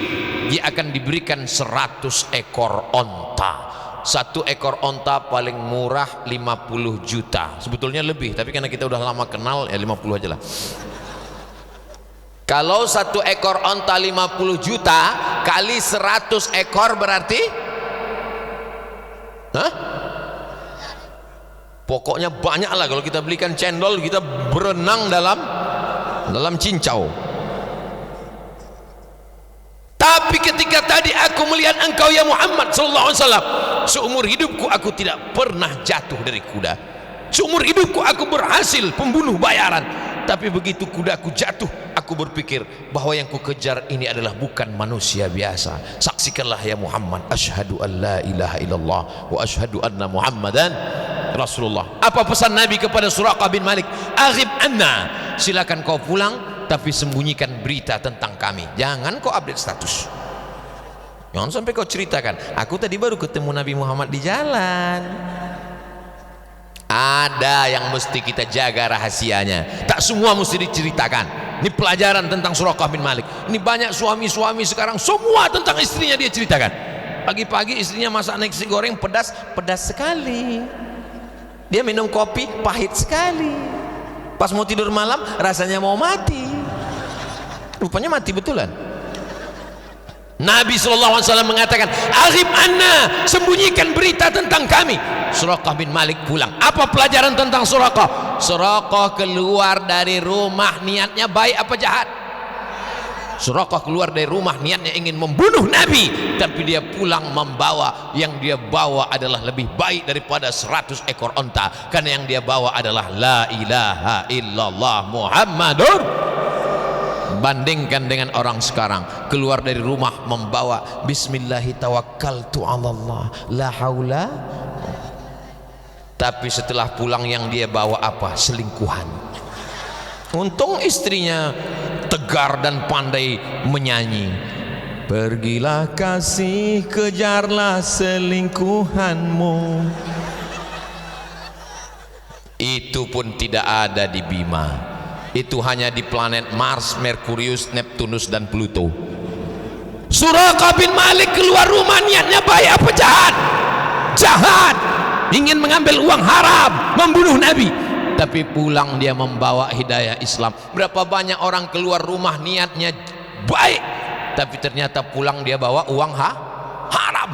dia akan diberikan 100 ekor onta. 1 ekor onta paling murah 50 juta. Sebetulnya lebih, tapi karena kita udah lama kenal ya 50 aja lah. Kalau 1 ekor onta 50 juta kali 100 ekor berarti pokoknya banyak lah. Kalau kita belikan cendol, kita berenang dalam cincau. Tapi ketika tadi aku melihat engkau ya Muhammad sallallahu alaihi wasallam, seumur hidupku aku tidak pernah jatuh dari kuda. Seumur hidupku aku berhasil pembunuh bayaran. Tapi begitu kudaku jatuh, aku berpikir bahwa yang kukejar ini adalah bukan manusia biasa. Saksikanlah ya Muhammad, asyhadu an la ilaha illallah wa asyhadu anna Muhammadan Rasulullah. Apa pesan Nabi kepada Suraqah bin Malik? Aghib anna, silakan kau pulang, tapi sembunyikan berita tentang kami. Jangan kau update status. Jangan sampai kau ceritakan, aku tadi baru ketemu Nabi Muhammad di jalan. Ada yang mesti kita jaga rahasianya, tak semua mesti diceritakan. Ini pelajaran tentang Suraqah bin Malik. Ini banyak suami-suami sekarang semua tentang istrinya dia ceritakan. Pagi-pagi istrinya masak nasi goreng pedas, pedas sekali. Dia minum kopi pahit sekali. Pas mau tidur malam rasanya mau mati. Rupanya mati betulan. Nabi SAW mengatakan, aghib anna, sembunyikan berita tentang kami. Suraqah bin Malik pulang. Apa pelajaran tentang Suraqah? Suraqah keluar dari rumah niatnya baik apa jahat? Suraqah keluar dari rumah niatnya ingin membunuh Nabi, tapi dia pulang membawa, yang dia bawa adalah lebih baik daripada 100 ekor onta, karena yang dia bawa adalah la ilaha illallah Muhammadur. Bandingkan dengan orang sekarang, keluar dari rumah membawa bismillahi tawakkaltu 'alallah la haula, tapi setelah pulang yang dia bawa apa? Selingkuhan. Untung istrinya tegar dan pandai menyanyi, pergilah kasih kejarlah selingkuhanmu. Itu pun tidak ada di Bima. Itu hanya di planet Mars, Merkurius, Neptunus dan Pluto. Suraqah bin Malik keluar rumah niatnya baik apa jahat? Jahat, ingin mengambil uang haram, membunuh Nabi, tapi pulang dia membawa hidayah Islam. Berapa banyak orang keluar rumah niatnya baik, tapi ternyata pulang dia bawa uang haram.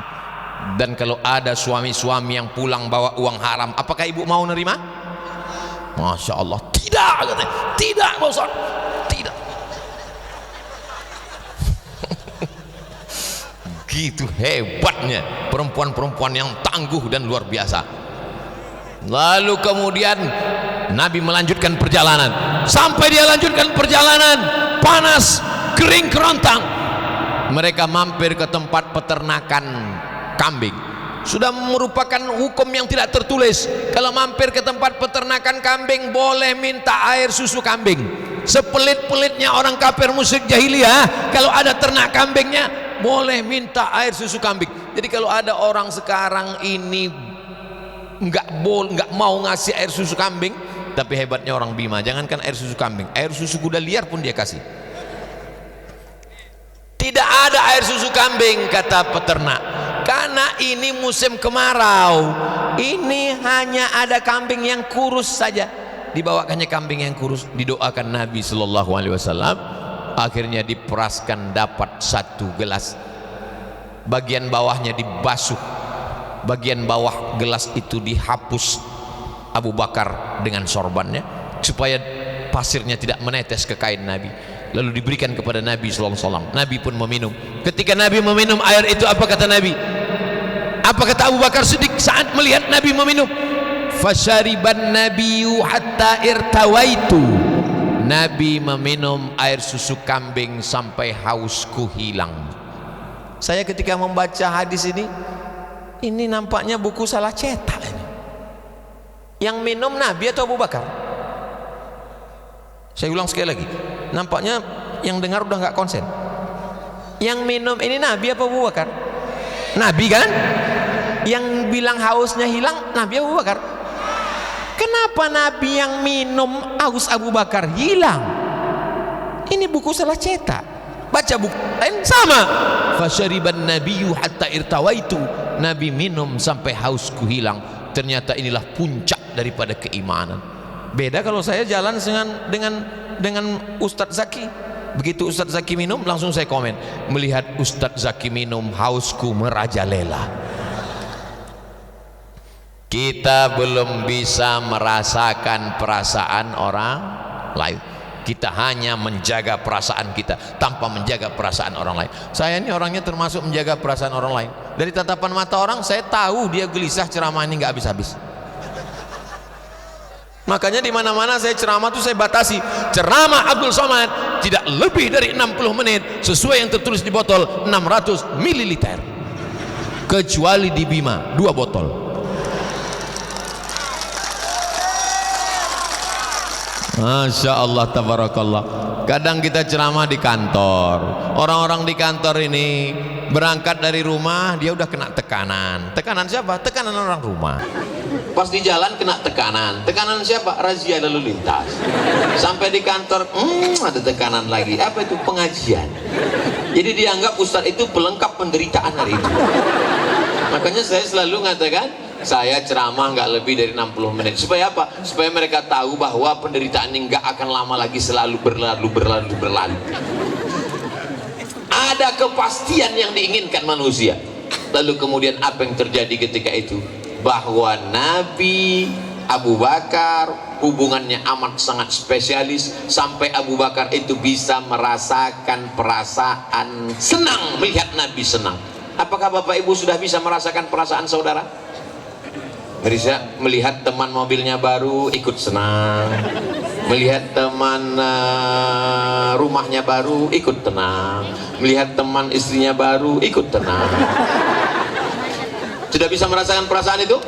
Dan kalau ada suami-suami yang pulang bawa uang haram, apakah ibu mau nerima? Masya Allah, tidak, katanya. Tidak, Pak Ustaz, tidak. Gitu hebatnya perempuan-perempuan yang tangguh dan luar biasa. Lalu kemudian Nabi melanjutkan perjalanan. Sampai dia lanjutkan perjalanan, panas, kering kerontang. Mereka mampir ke tempat peternakan kambing. Sudah merupakan hukum yang tidak tertulis, kalau mampir ke tempat peternakan kambing boleh minta air susu kambing. Sepelit-pelitnya orang kafir musyrik jahiliyah, kalau ada ternak kambingnya boleh minta air susu kambing. Jadi kalau ada orang sekarang ini nggak mau ngasih air susu kambing, tapi hebatnya orang Bima, jangankan air susu kambing, air susu kuda liar pun dia kasih. Tidak ada air susu kambing, kata peternak, karena ini musim kemarau. Ini hanya ada kambing yang kurus saja. Dibawakannya kambing yang kurus, didoakan Nabi Sallallahu Alaihi Wasallam. Akhirnya diperaskan dapat 1 gelas. Bagian bawahnya dibasuh, bagian bawah gelas itu dihapus Abu Bakar dengan sorbannya supaya pasirnya tidak menetes ke kain Nabi. Lalu diberikan kepada Nabi Sallallahu Alaihi Wasallam. Nabi pun meminum. Ketika Nabi meminum air itu, apa kata Nabi? Apa kata Abu Bakar Siddiq saat melihat Nabi meminum? Fasyariban nabiyyu hatta irtawaitu. Nabi meminum air susu kambing sampai hausku hilang. Saya ketika membaca hadis ini nampaknya buku salah cetak ini. Yang minum Nabi atau Abu Bakar? Saya ulang sekali lagi, nampaknya yang dengar udah nggak konsen. Yang minum ini Nabi apa Abu Bakar? Nabi kan? Yang bilang hausnya hilang Nabi Abu Bakar? Kenapa Nabi yang minum haus Abu Bakar hilang? Ini buku salah cetak. Baca buku lain sama. Fasyariban nabiyyu hatta irtawaitu. Nabi minum sampai hausku hilang. Ternyata inilah puncak daripada keimanan. Beda kalau saya jalan dengan Ustadz Zaki. Begitu Ustadz Zaki minum, langsung saya komen, melihat Ustadz Zaki minum hausku merajalela. Kita belum bisa merasakan perasaan orang lain. Kita hanya menjaga perasaan kita tanpa menjaga perasaan orang lain. Saya ini orangnya termasuk menjaga perasaan orang lain. Dari tatapan mata orang saya tahu dia gelisah ceramah ini nggak habis-habis. Makanya di mana-mana saya ceramah tuh saya batasi. Ceramah Abdul Somad tidak lebih dari 60 menit sesuai yang tertulis di botol 600 ml. Kecuali di Bima 2 botol. Masya Allah, tabarakallah. Kadang kita ceramah di kantor. Orang-orang di kantor ini berangkat dari rumah dia udah kena tekanan. Tekanan siapa? Tekanan orang rumah. Pas di jalan kena tekanan. Tekanan siapa? Razia lalu lintas. Sampai di kantor, ada tekanan lagi. Apa itu? Pengajian. Jadi dianggap ustaz itu pelengkap penderitaan hari itu. Makanya saya selalu mengatakan, saya ceramah nggak lebih dari 60 menit. Supaya apa? Supaya mereka tahu bahwa penderitaan ini nggak akan lama lagi, selalu berlalu. Ada kepastian yang diinginkan manusia. Lalu kemudian apa yang terjadi ketika itu? Bahwa Nabi Abu Bakar hubungannya amat sangat spesialis, sampai Abu Bakar itu bisa merasakan perasaan senang melihat Nabi senang. Apakah Bapak Ibu sudah bisa merasakan perasaan saudara? Bisa melihat teman mobilnya baru ikut senang, melihat teman rumahnya baru ikut tenang, melihat teman istrinya baru ikut tenang. Sudah bisa merasakan perasaan itu?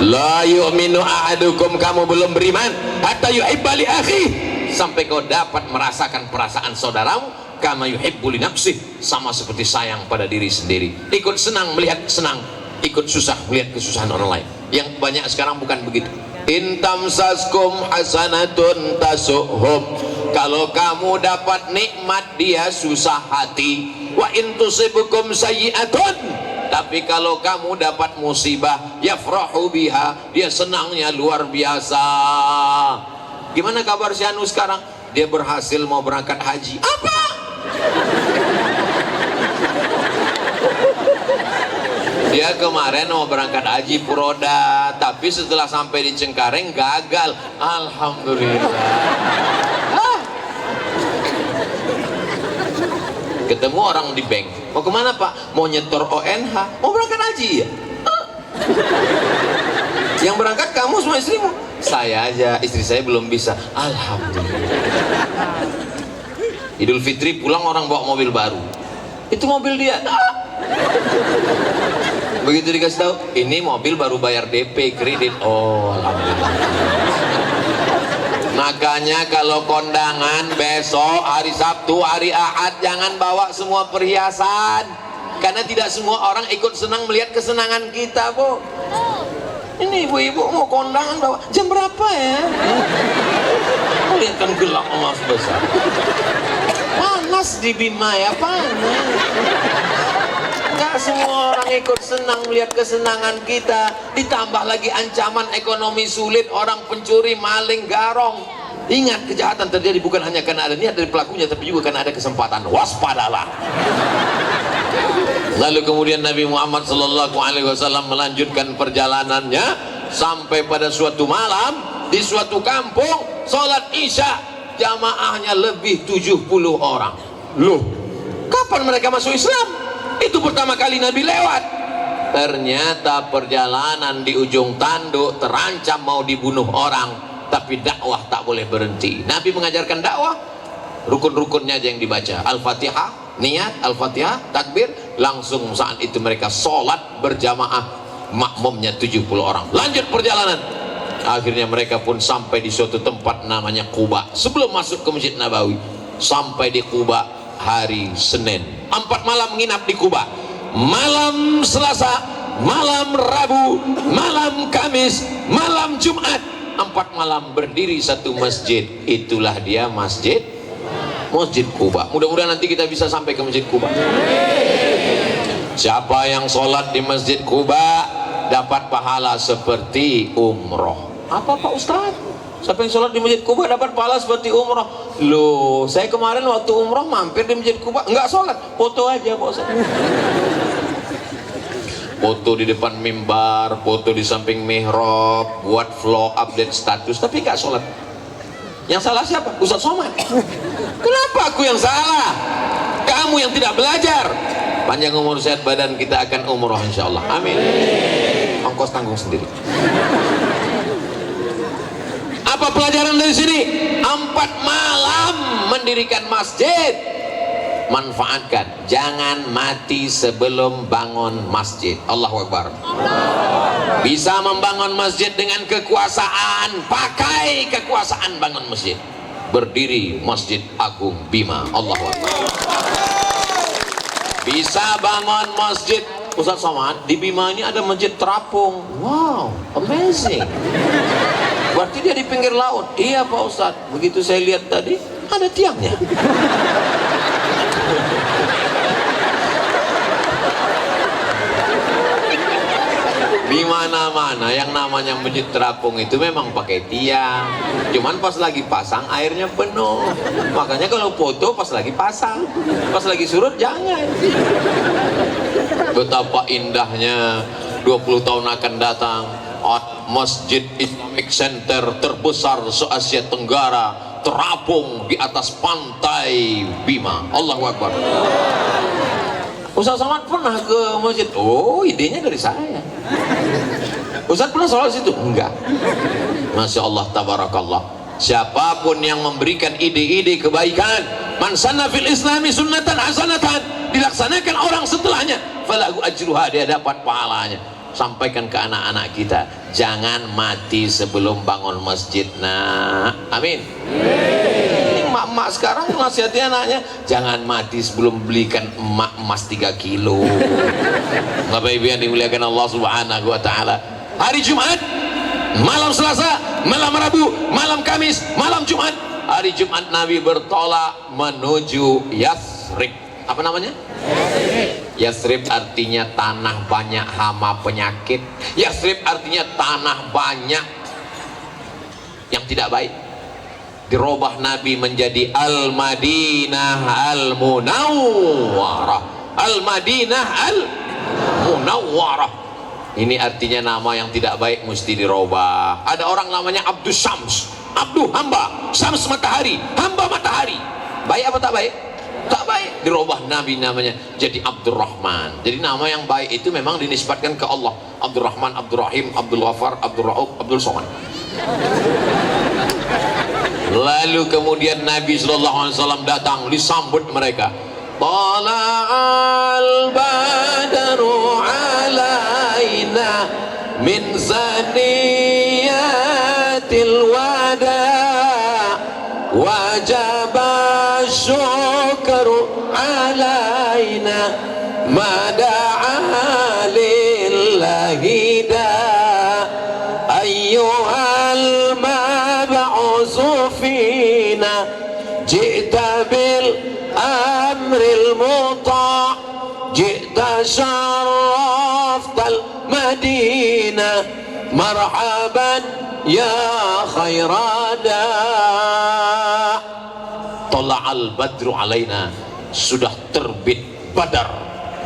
La yu'minu ahadukum, kamu belum beriman hatta yuhibba li akhi, sampai kau dapat merasakan perasaan saudaramu kama yuhibbu li nafsih, sama seperti sayang pada diri sendiri. Ikut senang melihat senang, ikut susah melihat kesusahan orang lain. Yang banyak sekarang bukan begitu. In tamsaskum hasanatun tasuhum, kalau kamu dapat nikmat dia susah hati. Wa in tusibukum sayyi'atun, tapi kalau kamu dapat musibah yafrahu biha, dia senangnya luar biasa. Gimana kabar si Anu sekarang? Dia berhasil mau berangkat haji. Apa? Dia kemarin mau berangkat haji Puroda, tapi setelah sampai di Cengkareng gagal. Alhamdulillah. Ketemu orang di bank, mau kemana Pak? Mau nyetor ONH, mau berangkat haji ya? Yang berangkat kamu semua istrimu? Saya aja, istri saya belum bisa. Alhamdulillah. Idul Fitri pulang orang bawa mobil baru, itu mobil dia. Begitu dikasih tahu, ini mobil baru bayar DP kredit. Oh, alhamdulillah. Makanya kalau kondangan besok hari Sabtu, hari Ahad, jangan bawa semua perhiasan, karena tidak semua orang ikut senang melihat kesenangan kita, Bu. Ini ibu-ibu mau kondangan bawa jam berapa ya? Lihat kan gelap emas besar. Panas di Bima ya, panas. Gak semua orang ikut senang melihat kesenangan kita. Ditambah lagi ancaman ekonomi sulit, orang pencuri, maling, garong. Ingat, kejahatan terjadi bukan hanya karena ada niat dari pelakunya, tapi juga karena ada kesempatan. Waspadalah. Lalu kemudian Nabi Muhammad SAW melanjutkan perjalanannya sampai pada suatu malam di suatu kampung, sholat isya jamaahnya lebih 70 orang. Loh, kapan mereka masuk Islam? Itu pertama kali Nabi lewat. Ternyata perjalanan di ujung tanduk terancam mau dibunuh orang, tapi dakwah tak boleh berhenti. Nabi mengajarkan dakwah, rukun-rukunnya aja yang dibaca. Al-Fatihah, niat, Al-Fatihah, takbir. Langsung saat itu mereka sholat berjamaah, makmumnya 70 orang. Lanjut perjalanan. Akhirnya mereka pun sampai di suatu tempat namanya Quba. Sebelum masuk ke Masjid Nabawi, sampai di Quba hari Senin. 4 malam menginap di Quba. Malam Selasa, malam Rabu, malam Kamis, malam Jumat. 4 malam berdiri satu masjid. Itulah dia Masjid Quba. Mudah-mudahan nanti kita bisa sampai ke Masjid Quba. Siapa yang sholat di Masjid Quba dapat pahala seperti umroh. Apa Pak Ustaz? Siapa yang sholat di Masjid Quba dapat pahala seperti umroh? Loh, saya kemarin waktu umroh mampir di Masjid Quba, enggak sholat, foto aja Pak Ustaz. Foto di depan mimbar, foto di samping mihrab, buat vlog, update status, tapi enggak sholat. Yang salah siapa? Ustaz Somad. Kenapa aku yang salah? Kamu yang tidak belajar. Panjang umur sehat badan, kita akan umroh insyaallah. Amin. Ongkos tanggung sendiri. Apa pelajaran dari sini? 4 malam mendirikan masjid. Manfaatkan, jangan mati sebelum bangun masjid. Allahu Akbar. Bisa membangun masjid dengan kekuasaan, pakai kekuasaan bangun masjid. Berdiri Masjid Agung Bima. Allahu Akbar. Bisa bangun masjid. Ustaz Somad, di Bima ini ada masjid terapung. Wow, amazing. Berarti dia di pinggir laut. Iya Pak Ustaz, begitu saya lihat tadi ada tiangnya. Di mana-mana yang namanya masjid terapung itu memang pakai tiang. Cuman pas lagi pasang airnya penuh. Makanya kalau foto pas lagi pasang, pas lagi surut jangan. Betapa indahnya 20 tahun akan datang Masjid Islamic Center terbesar se-Asia Tenggara terapung di atas pantai Bima. Allahu Akbar. Ustaz Somad pernah ke masjid? Oh, idenya dari saya. Ustaz pernah sholat situ? Enggak. Masya Allah, tabarakallah. Siapapun yang memberikan ide-ide kebaikan, man sanna fil islami sunnatan hasanatan, dilaksanakan orang setelahnya, falahu ajruha, dia dapat pahalanya. Sampaikan ke anak-anak kita, jangan mati sebelum bangun masjid. Nah, amin. Emak-emak sekarang nasihati anaknya, jangan mati sebelum belikan emas 3 kilo. Bapak Ibu yang dimuliakan Allah Subhanahu wa taala. Hari Jumat, malam Selasa, malam Rabu, malam Kamis, malam Jumat. Hari Jumat Nabi bertolak menuju Yathrib. Apa namanya? Yathrib artinya tanah banyak hama penyakit. Yathrib artinya tanah banyak yang tidak baik. Dirubah Nabi menjadi Al-Madinah Al-Munawwarah. Al-Madinah Al-Munawwarah. Ini artinya nama yang tidak baik mesti dirubah. Ada orang namanya Abdus Syams, Abdu hamba, Syams matahari, hamba matahari. Baik apa tak baik? Tak baik. Dirubah Nabi namanya jadi Abdurrahman. Jadi nama yang baik itu memang dinisbatkan ke Allah. Abdurrahman, Abdurrahim, Abdul Ghafar, Abdul Rauf, Abdul Somad. Lalu kemudian Nabi SAW datang, disambut mereka. Tala'al badru alaina min zaniyatil wada wajaba syukru alaina mada'a lillahi da ayyuhal mab'usu fina ji'ta bil amril muta' ji'ta syaraftal madinah marhaban ya khairada. Tala'al badru alaina, sudah terbit Badar.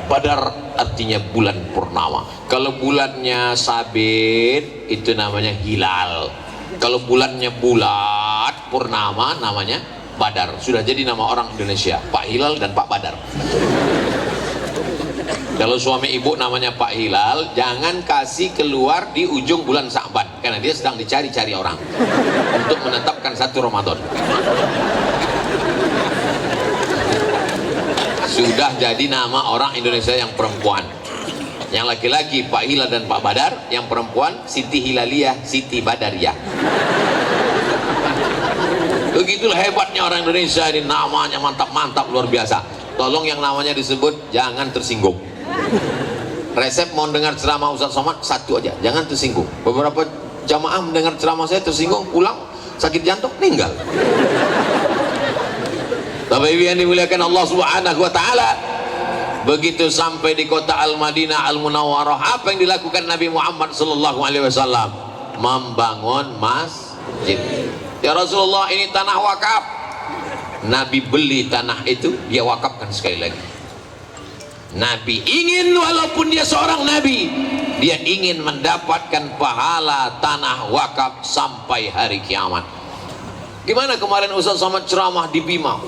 Badar artinya bulan purnama. Kalau bulannya sabit itu namanya hilal. Kalau bulannya bulat purnama namanya Badar. Sudah jadi nama orang Indonesia, Pak Hilal dan Pak Badar. Kalau suami ibu namanya Pak Hilal, jangan kasih keluar di ujung bulan Sa'ban, karena dia sedang dicari-cari orang untuk menetapkan 1 Ramadan. Sudah jadi nama orang Indonesia yang perempuan. Yang laki-laki Pak Hilal dan Pak Badar, yang perempuan Siti Hilaliyah, Siti Badariyah. Begitulah hebatnya orang Indonesia ini, namanya mantap-mantap luar biasa. Tolong yang namanya disebut jangan tersinggung. Resep mau dengar ceramah Ustaz Somad 1 aja, jangan tersinggung. Beberapa jamaah mendengar ceramah saya tersinggung, pulang sakit jantung, meninggal. Bapak Ibu yang dimuliakan Allah Subhanahu wa taala, begitu sampai di kota Al-Madinah Al-Munawwarah, apa yang dilakukan Nabi Muhammad sallallahu alaihi wasallam? Membangun masjid. Ya Rasulullah, ini tanah wakaf. Nabi beli tanah itu, dia wakafkan sekali lagi. Nabi ingin, walaupun dia seorang nabi, dia ingin mendapatkan pahala tanah wakaf sampai hari kiamat. Gimana kemarin Ustaz Somad ceramah di Bima?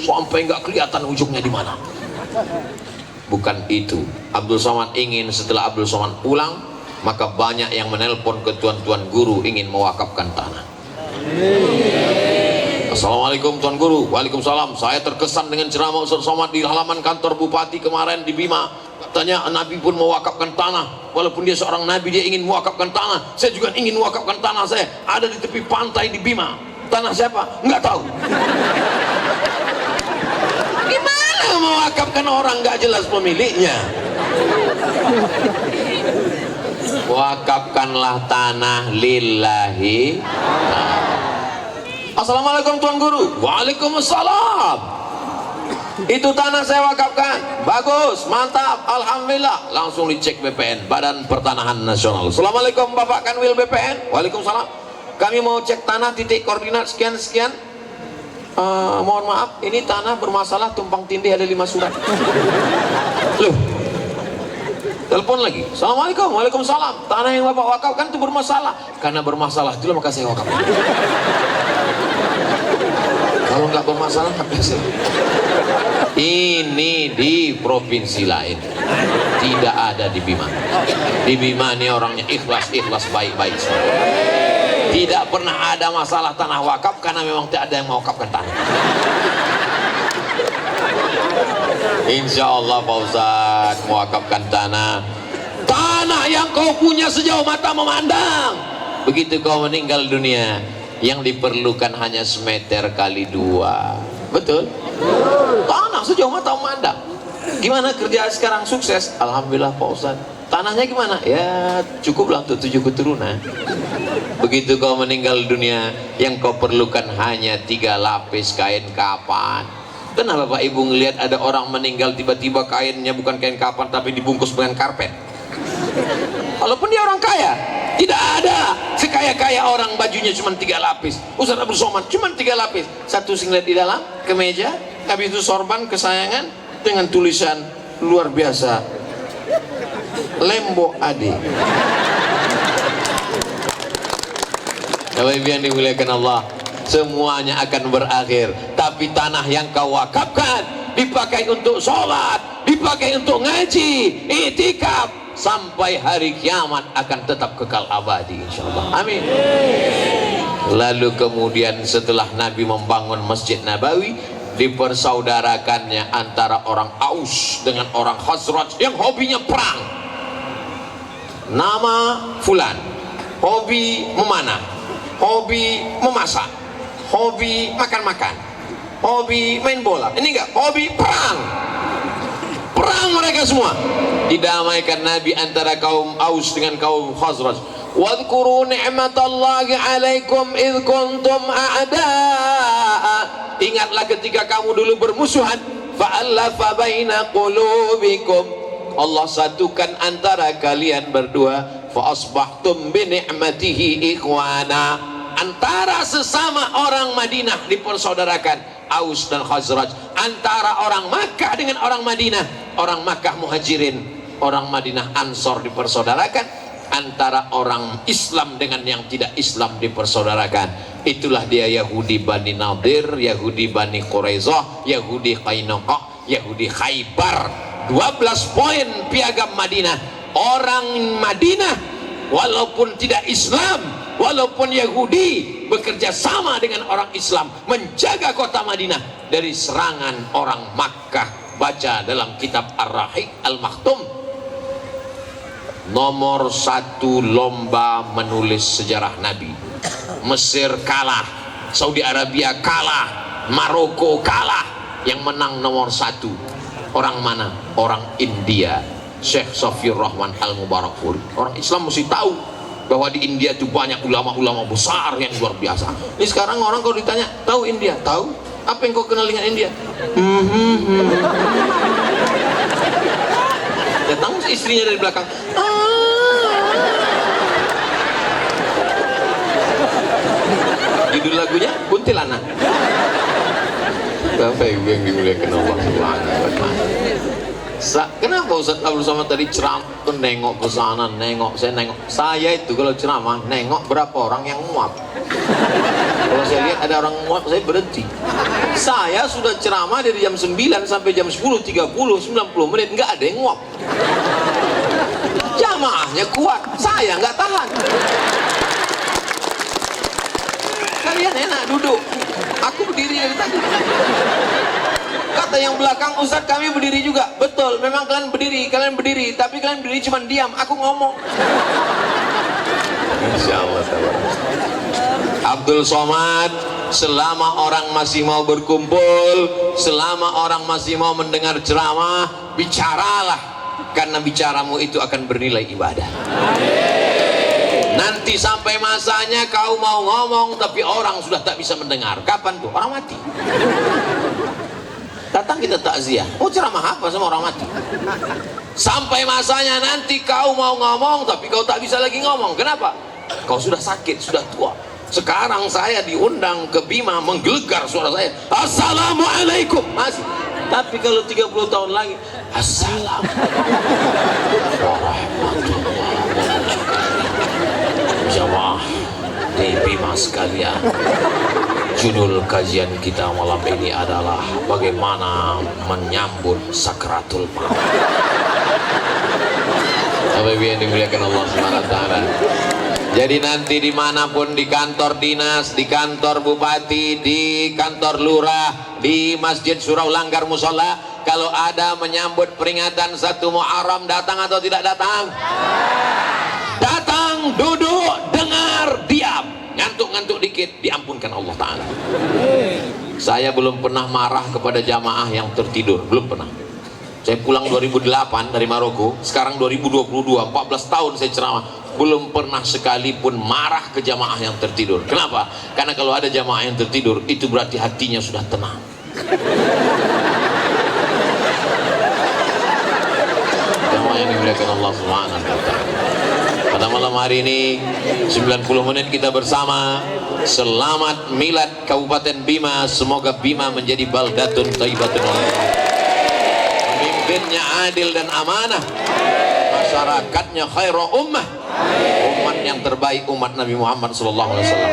Sampai nggak kelihatan ujungnya di mana. Bukan itu. Abdul Somad ingin setelah Abdul Somad pulang, maka banyak yang menelpon ke tuan-tuan guru ingin mewakafkan tanah. Assalamualaikum Tuan Guru. Waalaikumsalam. Saya terkesan dengan ceramah Ustaz Somad di halaman kantor Bupati kemarin di Bima. Katanya Nabi pun mewakafkan tanah. Walaupun dia seorang Nabi, dia ingin mewakafkan tanah. Saya juga ingin mewakafkan tanah saya. Ada di tepi pantai di Bima. Tanah siapa? Enggak tahu. Gimana mewakafkan orang nggak jelas pemiliknya? Wakafkanlah tanah lillahi. Assalamualaikum Tuan Guru. Waalaikumsalam. Itu tanah saya wakafkan. Bagus, mantap, alhamdulillah. Langsung dicek BPN, Badan Pertanahan Nasional. Assalamualaikum Bapak Kanwil BPN. Waalaikumsalam. Kami mau cek tanah titik koordinat sekian-sekian. Mohon maaf, ini tanah bermasalah, tumpang tindih ada 5 surat. Loh, telepon lagi. Assalamualaikum. Waalaikumsalam. Tanah yang Bapak wakafkan itu bermasalah. Karena bermasalah itulah maka saya wakafkan. Kalau nggak bermasalah, ini di provinsi lain, tidak ada di Bima. Di Bima ini orangnya ikhlas baik-baik. Tidak pernah ada masalah tanah wakaf karena memang tidak ada yang mau wakafkan tanah. Insya Allah Pak Ustaz mewakafkan tanah yang kau punya sejauh mata memandang. Begitu kau meninggal dunia, yang diperlukan hanya semeter kali 2. Betul? Tanah sejauh mata memandang. Gimana kerja sekarang sukses? Alhamdulillah Pak Ustaz. Tanahnya gimana? Ya cukuplah untuk 7 keturunan. Begitu kau meninggal dunia, yang kau perlukan hanya 3 lapis kain kapan. Kenapa Bapak Ibu ngelihat ada orang meninggal tiba-tiba kainnya bukan kain kapan tapi dibungkus dengan karpet? Walaupun dia orang kaya, tidak ada sekaya-kaya orang bajunya cuma 3 lapis. Ustaz Abdul Somad cuma 3 lapis, 1 singlet di dalam kemeja, habis itu sorban kesayangan dengan tulisan luar biasa, Lembo Ade. Kalau Ibu yang dimuliakan Allah, semuanya akan berakhir, tapi tanah yang kau wakafkan dipakai untuk sholat, dipakai untuk ngaji, itikaf, sampai hari kiamat akan tetap kekal abadi insyaallah. Amin. Lalu kemudian setelah Nabi membangun Masjid Nabawi, dipersaudarakannya antara orang Aus dengan orang Khazraj yang hobinya perang. Nama fulan, hobi memanah, hobi memasak, hobi makan-makan, hobi main bola. Ini enggak, hobi perang. Perang mereka semua. Didamaikan Nabi antara kaum Aus dengan kaum Khazraj. Wadhkuru ni'matallahi 'alaikum idh kuntum a'da'a. Ingatlah ketika kamu dulu bermusuhan, fa'alafa baina qulubikum. Allah satukan antara kalian berdua, fa asbahtum bi ni'matihi ikhwana. Antara sesama orang Madinah dipersaudarakan, Aus dan Khazraj. Antara orang Makkah dengan orang Madinah, orang Makkah Muhajirin, orang Madinah Ansor dipersaudarakan. Antara orang Islam dengan yang tidak Islam dipersaudarakan. Itulah dia Yahudi Bani Nadir, Yahudi Bani Quraizah, Yahudi Qainuqa, Yahudi Khaybar. 12 poin piagam Madinah. Orang Madinah walaupun tidak Islam, walaupun Yahudi, bekerja sama dengan orang Islam menjaga kota Madinah dari serangan orang Makkah. Baca dalam kitab Ar-Rahiq Al-Maktum. Nomor 1 lomba menulis sejarah Nabi. Mesir kalah, Saudi Arabia kalah, Maroko kalah. Yang menang nomor 1 orang mana? Orang India, Syekh Safiur Rahman Al-Mubarakfuri. Orang Islam mesti tahu bahwa di India itu banyak ulama-ulama besar yang luar biasa. Ini sekarang orang kalau ditanya, tahu India? Tahu? Apa yang kau kenal dengan India? Datang istrinya dari belakang. Judul lagunya Kuntilanak. Bapak Ibu yang dimuliakan Allah Subhanahu wa taala. Kenapa Ustaz Abdul Somad tadi ceramah tuh nengok ke sana, nengok, saya nengok. Saya itu kalau ceramah nengok berapa orang yang muat. Kalau saya lihat ada orang muat, saya berhenti. Saya sudah ceramah dari jam 9 sampai jam 10:30, 90 menit, nggak ada yang muat. Jam jamaahnya kuat, saya nggak tahan. Kalian enak duduk, aku berdiri dari tadi. Kata yang belakang, Ustaz kami berdiri juga. Betul, memang kalian berdiri, tapi kalian berdiri cuma diam, aku ngomong. Insya Allah. Abdul Somad, selama orang masih mau berkumpul, selama orang masih mau mendengar ceramah, bicaralah, karena bicaramu itu akan bernilai ibadah. Nanti sampai masanya kau mau ngomong tapi orang sudah tak bisa mendengar. Kapan tuh? Orang mati. Datang kita takziah, oh ceramah apa sama orang mati? Sampai masanya nanti kau mau ngomong tapi kau tak bisa lagi ngomong. Kenapa? Kau sudah sakit, sudah tua. Sekarang saya diundang ke Bima, menggelegar suara saya, Assalamualaikum, masih. Tapi kalau 30 tahun lagi, Assalamualaikum warahmatullahi wabarakatuh. Jamaah di Bima sekalian, judul kajian kita malam ini adalah bagaimana menyambut sakratul maut. Bapak Ibu yang dimuliakan Allah Subhanahu wa taala. Jadi nanti dimanapun, di kantor dinas, di kantor bupati, di kantor lurah, di masjid surau langgar musola, kalau ada menyambut peringatan 1 Muharram, datang atau tidak datang? Datang, duduk, dengar, diam. Ngantuk-ngantuk dikit, diampunkan Allah Ta'ala. Saya belum pernah marah kepada jamaah yang tertidur, belum pernah. Saya pulang 2008 dari Maroko, sekarang 2022, 14 tahun saya ceramah, belum pernah sekalipun marah ke jamaah yang tertidur. Kenapa? Karena kalau ada jamaah yang tertidur, itu berarti hatinya sudah tenang. Jamaah yang dimuliakan Allah Subhanahu wa taala. Pada malam hari ini 90 menit kita bersama. Selamat milad Kabupaten Bima. Semoga Bima menjadi baldatun thayyibatun. Pemimpinnya adil dan amanah, masyarakatnya khairul ummah, umat yang terbaik, umat Nabi Muhammad sallallahu alaihi wasallam.